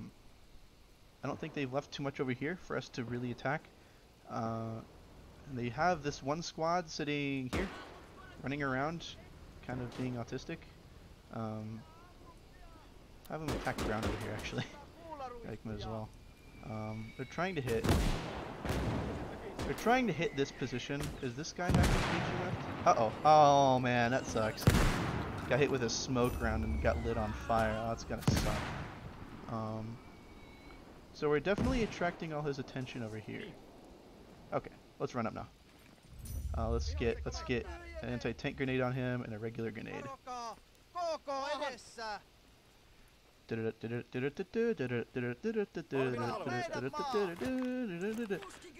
don't think they've left too much over here for us to really attack. They have this one squad sitting here, running around, kind of being autistic. Have them attack ground over here, actually. I like them as well. They're trying to hit. They're trying to hit this position. Is this guy having PG left? Uh-oh. Oh, man, that sucks. Got hit with a smoke round and got lit on fire. Oh, that's gonna suck. So we're definitely attracting all his attention over here. Okay, let's run up now. Let's get an anti-tank grenade on him and a regular grenade.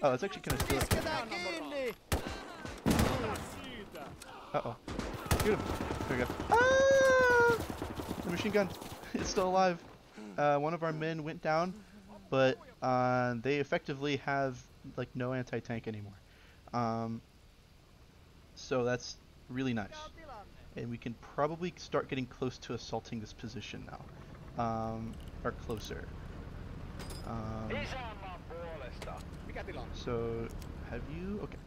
Oh, it's actually kind of still. Uh-oh. Shoot him. There we go. Ah! The machine gun. It's still alive. One of our men went down, but they effectively have like no anti-tank anymore. So that's really nice. And we can probably start getting close to assaulting this position now. Or closer. So, have you? Okay.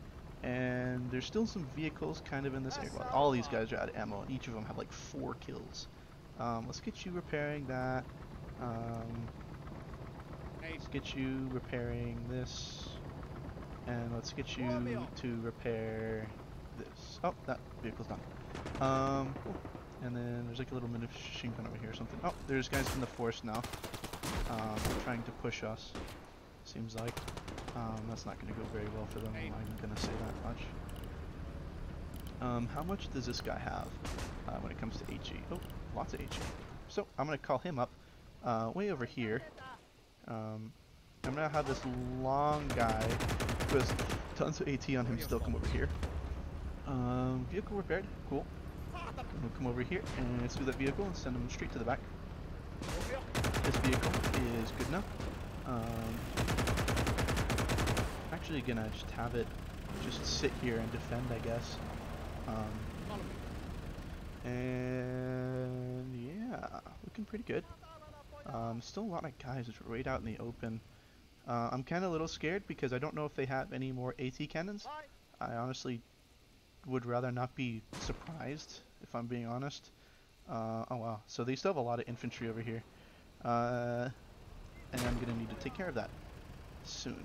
And there's still some vehicles kind of in this area. Well, all these guys are out of ammo, and each of them have like 4 kills. Let's get you repairing that. Let's get you repairing this. And let's get you to repair this. Oh, that vehicle's done. Cool. And then there's like a little machine gun over here or something. Oh, there's guys from the force now. Trying to push us. Seems like. That's not going to go very well for them. I'm going to say that much. How much does this guy have when it comes to HE? Oh, lots of HE. So I'm going to call him up way over here. I'm going to have this long guy who has tons of AT on him still. Come over here. Vehicle repaired. Cool. We'll come over here and let's do that vehicle and send him straight to the back. This vehicle is good enough. Actually gonna just have it just sit here and defend, I guess. And yeah, looking pretty good. Still a lot of guys right out in the open. I'm kind of a little scared because I don't know if they have any more AT cannons. I honestly would rather not be surprised, if I'm being honest. Oh wow, so they still have a lot of infantry over here. And I'm gonna need to take care of that soon.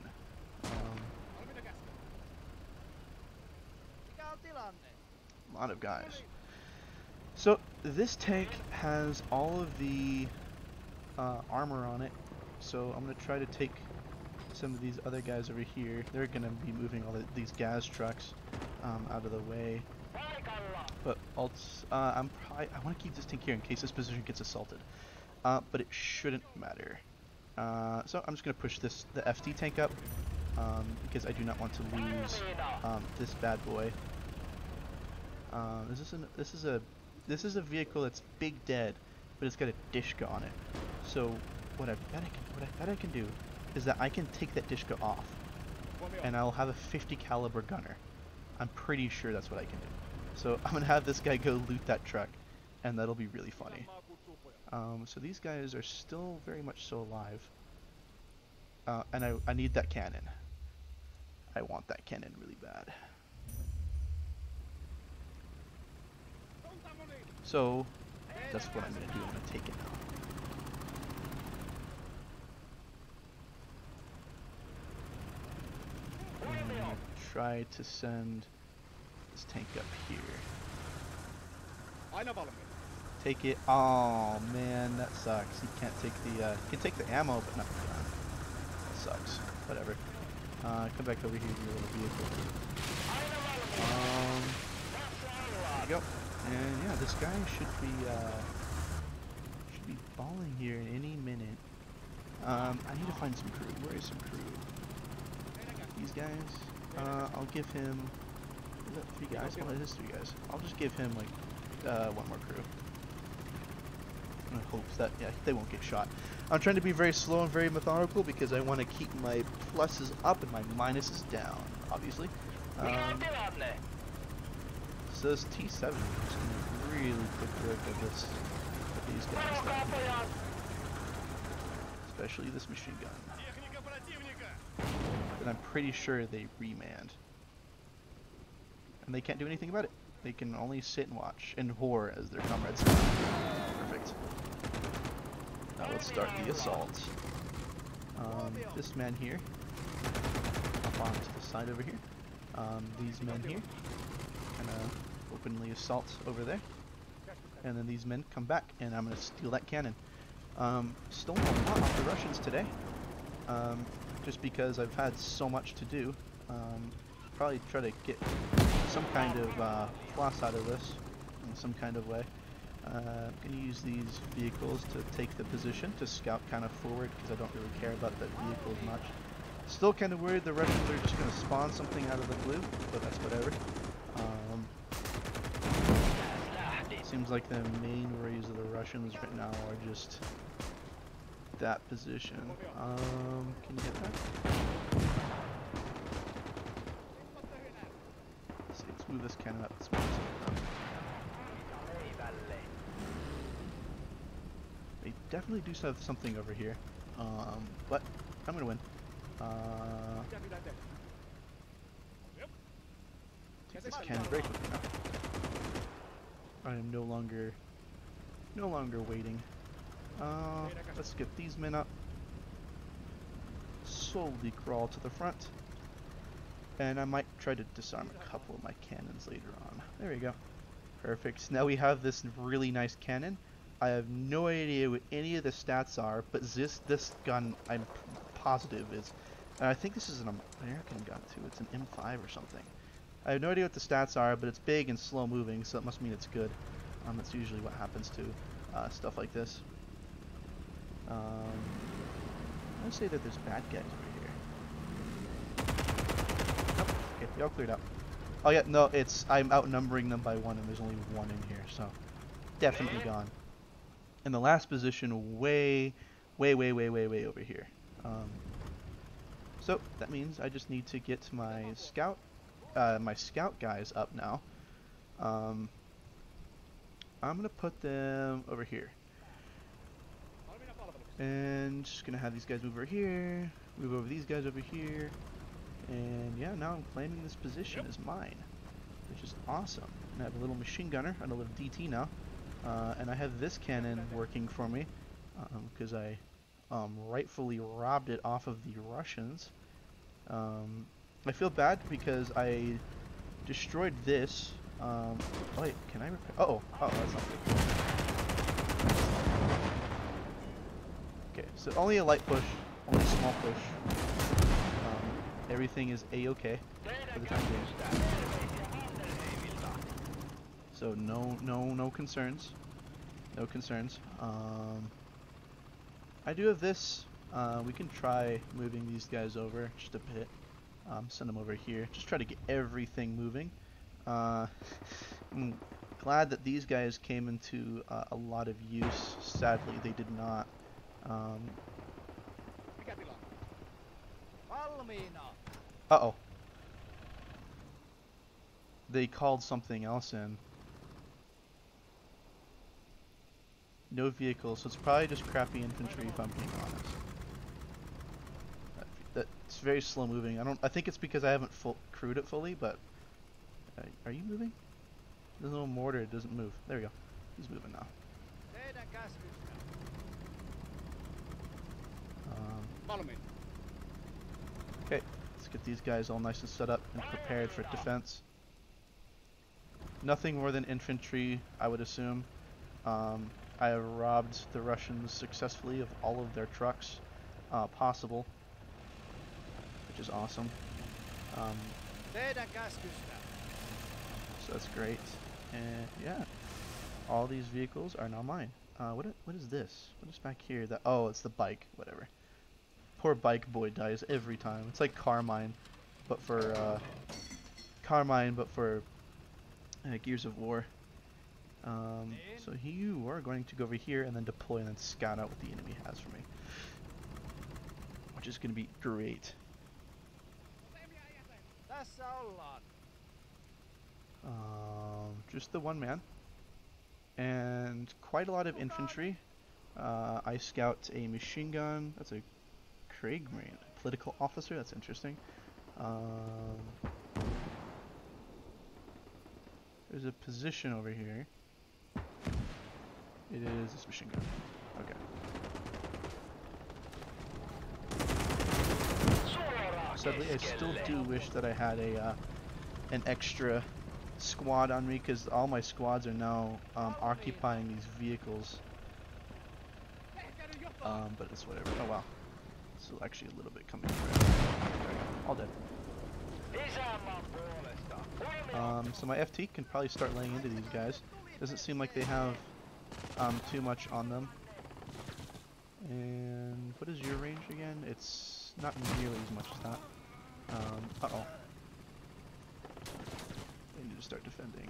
A lot of guys. So this tank has all of the armor on it, so I'm gonna try to take some of these other guys over here. They're gonna be moving all these gas trucks out of the way. But I want to keep this tank here in case this position gets assaulted. But it shouldn't matter. So I'm just gonna push the FT tank up because I do not want to lose this bad boy. This is a vehicle that's big dead, but it's got a Dishka on it. So what I bet I can do is that I can take that Dishka off, and I'll have a 50 caliber gunner. I'm pretty sure that's what I can do. So I'm gonna have this guy go loot that truck, and that'll be really funny. So these guys are still very much so alive, and I need that cannon. I want that cannon really bad. So that's what I'm gonna do. I'm gonna take it now. I'm gonna try to send this tank up here. Take it. Oh man, that sucks. He can't take the. He can take the ammo, but not the gun. That sucks. Whatever. Come back over here to your little vehicle. There you go. And yeah, this guy should be balling here any minute. I need to find some crew. Where is some crew? These guys. I'll give him. Is that 3 guys? Oh, it is 3 guys. I'll just give him like 1 more crew. In hopes that they won't get shot. I'm trying to be very slow and very methodical because I want to keep my pluses up and my minuses down. Obviously. So this T7 is going to really quick work of these guys, especially this machine gun. And I'm pretty sure they remanned, and they can't do anything about it. They can only sit and watch and whore, as their comrades say. Perfect. Now let's start the assault. This man here, up onto the side over here. These men here. Openly assault over there, and then these men come back, and I'm gonna steal that cannon. Stolen a lot off the Russians today, just because I've had so much to do. Probably try to get some kind of plus out of this in some kind of way. I'm gonna use these vehicles to take the position to scout kind of forward because I don't really care about that vehicle as much. Still kind of worried the Russians are just gonna spawn something out of the blue, but that's whatever. Seems like the main worries of the Russians right now are just that position. Can you get that? Let's move this cannon up. Let's move this cannon up. They definitely do have something over here. But I'm gonna win. Take this cannon very quickly now. I am no longer waiting. Let's get these men up. Slowly crawl to the front. And I might try to disarm a couple of my cannons later on. There we go. Perfect. Now we have this really nice cannon. I have no idea what any of the stats are, but this gun I'm positive is. And I think this is an American gun too. It's an M5 or something. I have no idea what the stats are, but it's big and slow moving, so it must mean it's good. That's usually what happens to stuff like this. I'd say that there's bad guys over here. Nope. Okay, y'all cleared out. Oh yeah, no, I'm outnumbering them by one, and there's only one in here, so definitely gone. And the last position, way over here. So that means I just need to get my scout guys up now. I'm gonna put them over here, and just gonna have these guys move over here, move over these guys over here, and yeah, now I'm claiming this position as mine, which is awesome. And I have a little machine gunner and a little DT now, and I have this cannon working for me because I rightfully robbed it off of the Russians. I feel bad because I destroyed this. Wait, can I repair? Oh, that's not good. Okay, so only a light push, only a small push. Everything is a-okay for the time being. So no concerns. No concerns. I do have this. We can try moving these guys over just a bit. Send them over here. Just try to get everything moving. I'm glad that these guys came into a lot of use. Sadly, they did not. Uh-oh. They called something else in. No vehicles, so it's probably just crappy infantry if I'm being honest. That's very slow moving. I think it's because I haven't crewed it fully, but are you moving? There's no mortar, it doesn't move. There we go. He's moving now. Okay, let's get these guys all nice and set up and prepared for defense. Nothing more than infantry, I would assume. I have robbed the Russians successfully of all of their trucks possible, which is awesome. So that's great. And yeah, all these vehicles are now mine. What is this? What is back here? Oh, it's the bike. Whatever. Poor bike boy dies every time. It's like Carmine, but for Gears of War. So you are going to go over here and then deploy and then scout out what the enemy has for me, which is going to be great. Just the one man and quite a lot of infantry. I scout a machine gun. That's a Craig Marine, political officer. That's interesting. There's a position over here. It is this machine gun. Okay. Sadly, I still do wish that I had an extra squad on me, because all my squads are now occupying these vehicles. But it's whatever. Oh wow. So actually a little bit coming through. All dead. So my FT can probably start laying into these guys. Doesn't seem like they have too much on them. And what is your range again? It's not nearly as much as that. Uh-oh. They need to start defending.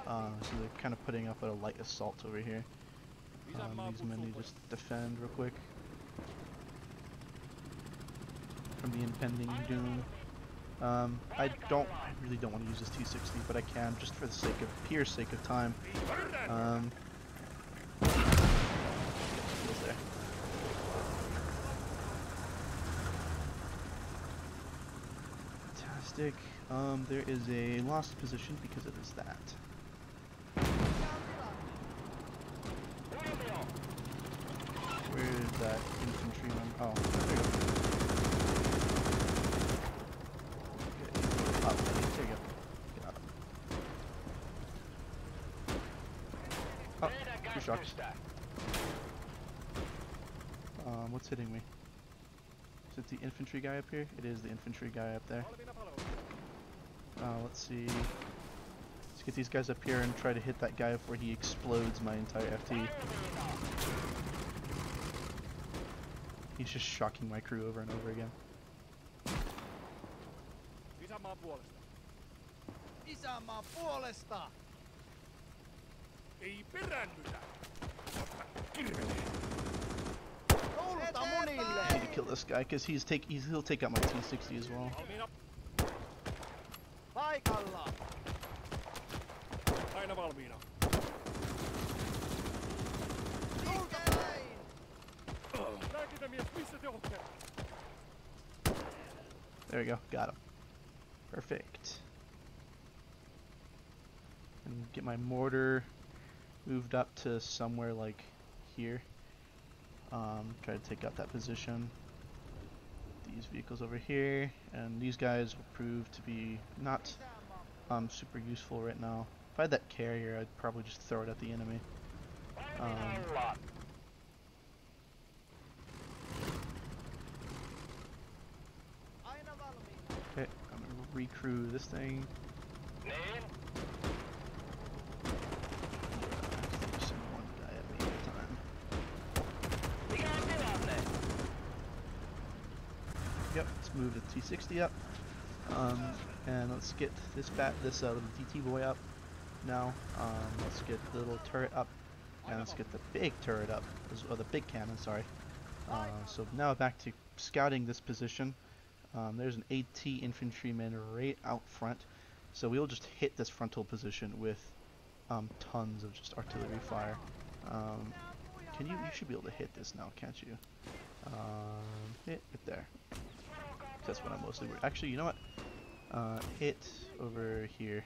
So they're kind of putting up a light assault over here. These men need to just defend real quick from the impending doom. I really don't want to use this T60, but I can just for the pure sake of time. There. Fantastic. There is a lost position because it is that. Where is that infantryman? Oh, there we go. Okay, up. There you go. Got him. Oh, 2 shots. What's hitting me? Is it the infantry guy up here? It is the infantry guy up there. Let's see. Let's get these guys up here and try to hit that guy before he explodes my entire FT. He's just shocking my crew over and over again. Isänmaan puolesta. Isänmaan puolesta! Ei peräännytä! Kirvelee! Kouluta munille! I need to kill this guy because he'll take out my T60 as well. Valmiina. Paikalla! Aina valmiina. Liikkeelle! Lääkintämies, missä te olette? There we go, got him. Perfect. And get my mortar moved up to somewhere like here. Try to take out that position. These vehicles over here, and these guys will prove to be not super useful right now. If I had that carrier, I'd probably just throw it at the enemy. Okay, I'm gonna recrew this thing. Send one guy at me at a time. Yep, let's move the T60 up. And let's get this little DT boy up now. Let's get the little turret up, and let's get the big turret up, or the big cannon, sorry. So now back to scouting this position. There's an AT infantryman right out front, so we'll just hit this frontal position with tons of just artillery fire. You should be able to hit this now, can't you? Hit it there. That's what I'm mostly worried. Actually, you know what? Hit over here.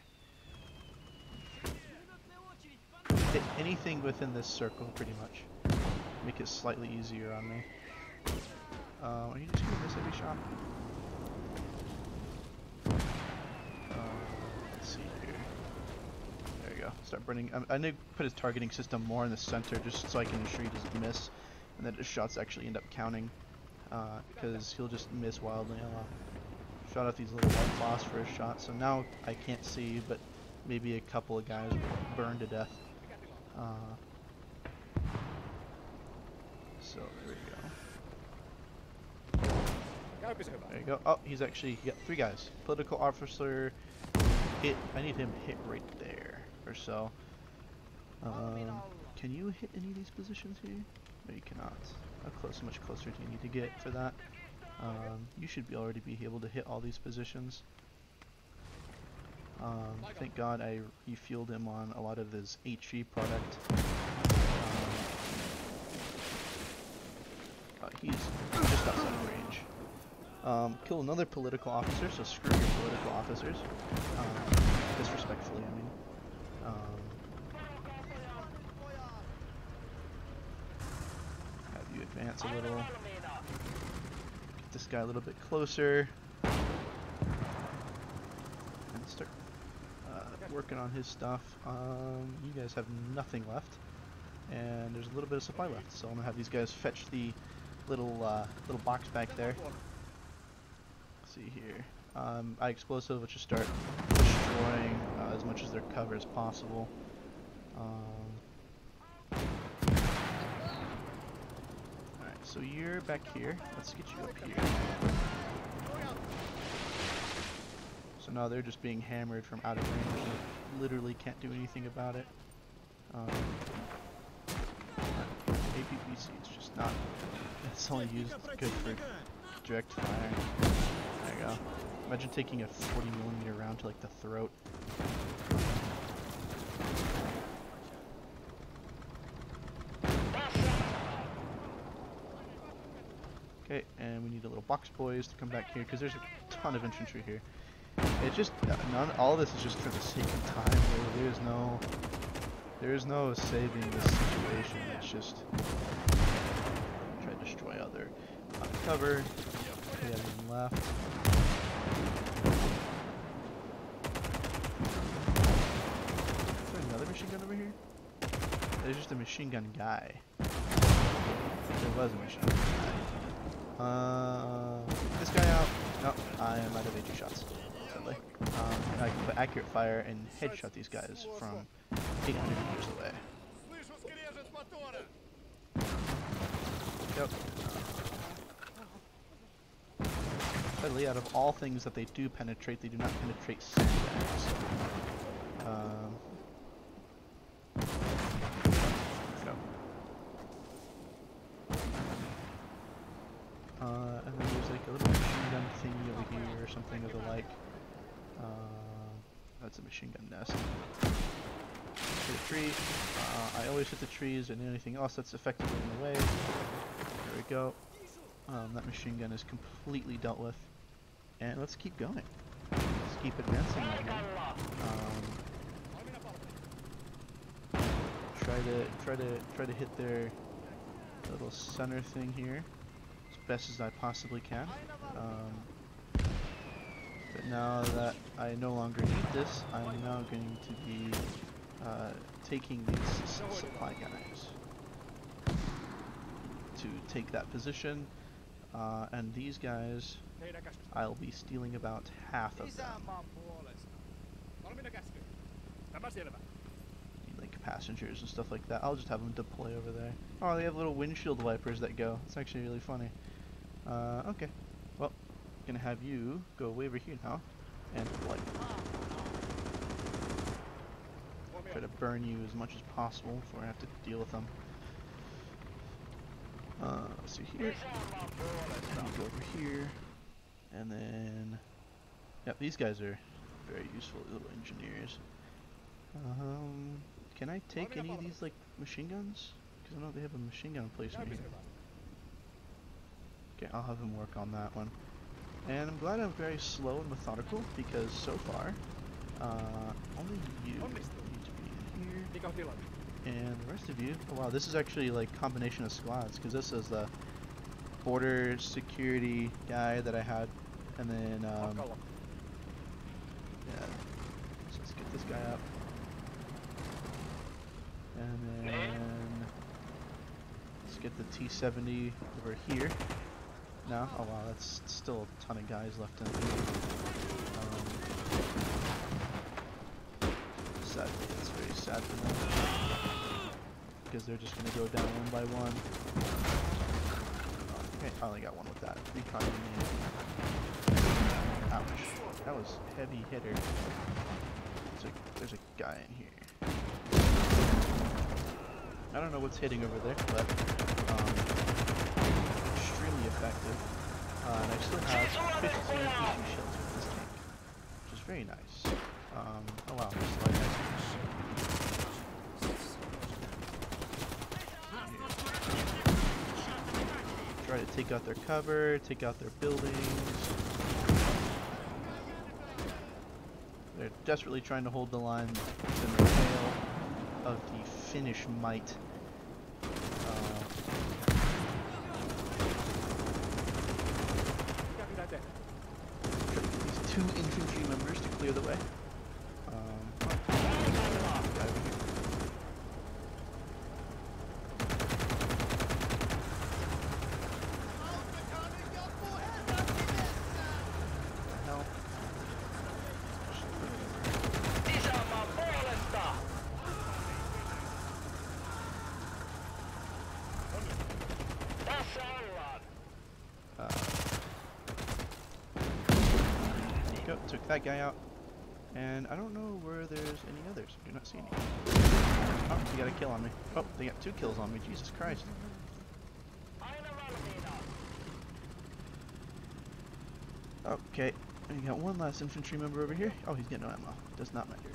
Hit anything within this circle, pretty much. Make it slightly easier on me. Are you just gonna miss every shot? Let's see here. There you go. Start burning. I need to put his targeting system more in the center, just so I can ensure he doesn't miss, and that his shots actually end up counting. Because he'll just miss wildly. Shot out these little white phosphorus shots, so now I can't see, but maybe a couple of guys will burn to death. So there we go. There you go. Oh, he got 3 guys. Political officer hit. I need him hit right there or so. Can you hit any of these positions here? No, you cannot. How much closer do you need to get for that? You should already be able to hit all these positions. Thank God I refueled him on a lot of his HE product. He's just outside of range. Kill another political officer, so screw your political officers. Disrespectfully, I mean. Have you advance a little. Get this guy a little bit closer. And start working on his stuff. You guys have nothing left. And there's a little bit of supply left, so I'm gonna have these guys fetch the little box back there. Let's see here. Explosive, let's just start destroying as much as their cover as possible. Alright, so you're back here. Let's get you up here. So now they're just being hammered from out of range. They literally can't do anything about it. APPC is just not. It's only used good for direct fire. There you go. Imagine taking a 40mm round to like the throat. Okay, and we need a little box boys to come back here because there's a ton of infantry here. It's just all of this is just for the sake of time. There's no saving this situation. It's just try to destroy other cover. We have them left. Is there another machine gun over here? There's just a machine gun guy. There was a machine gun guy. This guy out. Nope, I am out of AG shots. Sadly. And I can put accurate fire and headshot these guys from 800 meters away. Yep. sadly, out of all things that they do penetrate, they do not penetrate sandbags. Go. And then there's like a little machine gun thingy over here or something of the like. That's a machine gun nest. Hit a tree. I always hit the trees and anything else that's effectively in the way. There we go. That machine gun is completely dealt with. And let's keep going. Let's keep advancing right here. Try to hit their little center thing here as best as I possibly can. But now that I no longer need this, I'm now going to be taking these supply guys to take that position, and these guys, I'll be stealing about half of them. Like passengers and stuff like that. I'll just have them deploy over there. Oh, they have little windshield wipers that go. It's actually really funny. Okay. Well, gonna have you go way over here now and deploy. Try to burn you as much as possible before I have to deal with them. Let's see here. And go over here, and then, yep, these guys are very useful little engineers. Can I take any of these like machine guns? Because I know they have a machine gun placement here. Okay, I'll have him work on that one. And I'm glad I'm very slow and methodical because so far, only you need to be in here. And the rest of you, oh wow, this is actually like combination of squads because this is the border security guy that I had, and then yeah, let's get this guy up, and then let's get the T-70 over here. Now, oh wow, that's still a ton of guys left in here. Sadly, it's very sad for them because they're just going to go down one by one. Okay, I only got one with that. Recon unit. Ouch. That was heavy hitter. There's a guy in here. I don't know what's hitting over there, but extremely effective. And I still have 15 PP shells with this tank, which is very nice. Oh wow, there's light nice. Try to take out their cover, take out their buildings. They're desperately trying to hold the line within the tail of the Finnish might. Try to get these 2 infantry members to clear the way. Go, took that guy out, and I don't know where there's any others. I do not see any. Oh, he got a kill on me. Oh, they got 2 kills on me. Jesus Christ. Okay, we got one last infantry member over here. Oh, he's getting no ammo. Does not matter.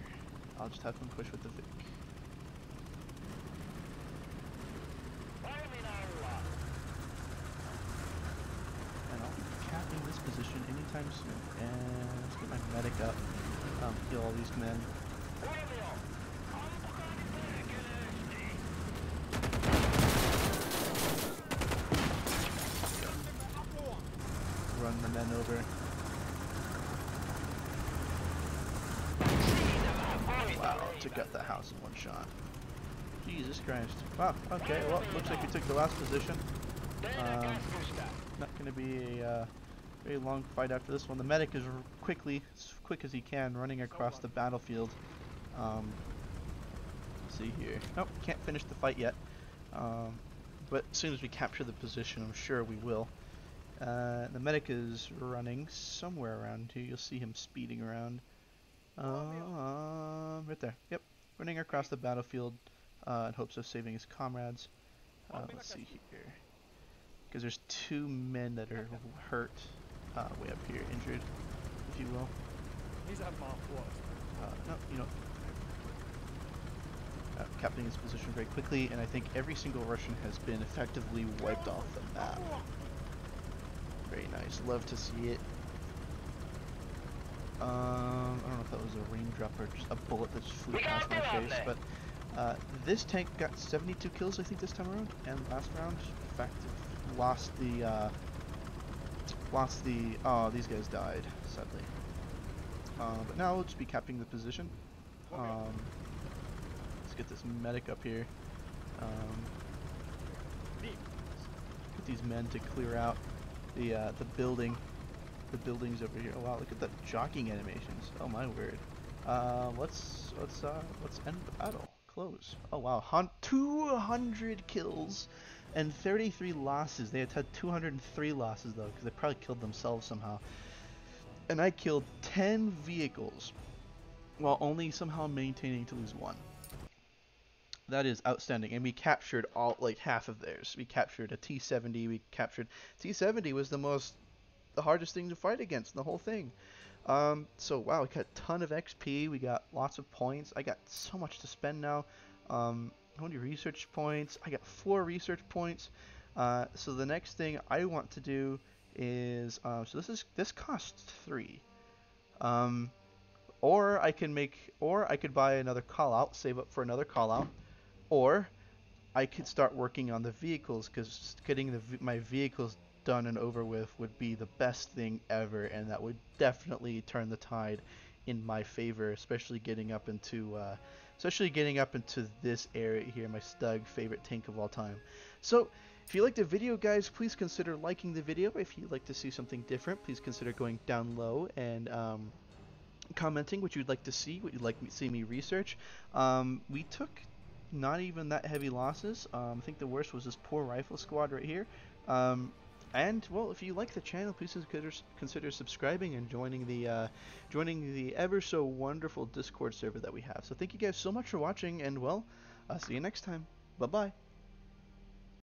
I'll just have him push with the Vic. This position anytime soon, and let's get my medic up, heal all these men. Run the men over. Wow, took out the house in one shot. Jesus Christ. Wow, okay, well, looks like we took the last position. Not going to be a very long fight after this one. The medic is as quick as he can, running across the battlefield. Let's see here. Nope, can't finish the fight yet. But as soon as we capture the position, I'm sure we will. The medic is running somewhere around here. You'll see him speeding around. Right there. Yep. Running across the battlefield in hopes of saving his comrades. Let's see here. Because there's 2 men that are hurt way up here, injured, if you will. No, you know, capturing his position very quickly, and I think every single Russian has been effectively wiped off the map. Very nice. Love to see it. I don't know if that was a raindrop or just a bullet that just flew past my face, but this tank got 72 kills, I think, this time around, and last round, in fact, lost the, oh, these guys died, sadly. But now we'll just be capping the position. Let's get this medic up here. Get these men to clear out the building. The buildings over here. Oh wow, look at the jockeying animations. Oh my word. Let's end the battle. Close. Oh wow, 200 kills and 33 losses. They had 203 losses though, because they probably killed themselves somehow. And I killed 10 vehicles while only somehow maintaining to lose 1. That is outstanding, and we captured all, like, half of theirs. We captured a T-70. We captured T-70 was the hardest thing to fight against in the whole thing. So wow, we got a ton of XP. We got lots of points. I got so much to spend now. How many research points? I got 4 research points. So the next thing I want to do is so this costs 3. Or I could buy another call out, save up for another call out, or I could start working on the vehicles, because getting my vehicles done and over with would be the best thing ever, and that would definitely turn the tide in my favor, especially getting up into this area here, my Stug favorite tank of all time. So if you liked the video, guys, please consider liking the video. If you'd like to see something different, please consider going down low and commenting what you'd like to see, what you'd like to see me research. We took not even that heavy losses. I think the worst was this poor rifle squad right here. And well, if you like the channel, please consider subscribing and joining the ever so wonderful Discord server that we have. So thank you guys so much for watching, and well, I'll see you next time. Bye bye.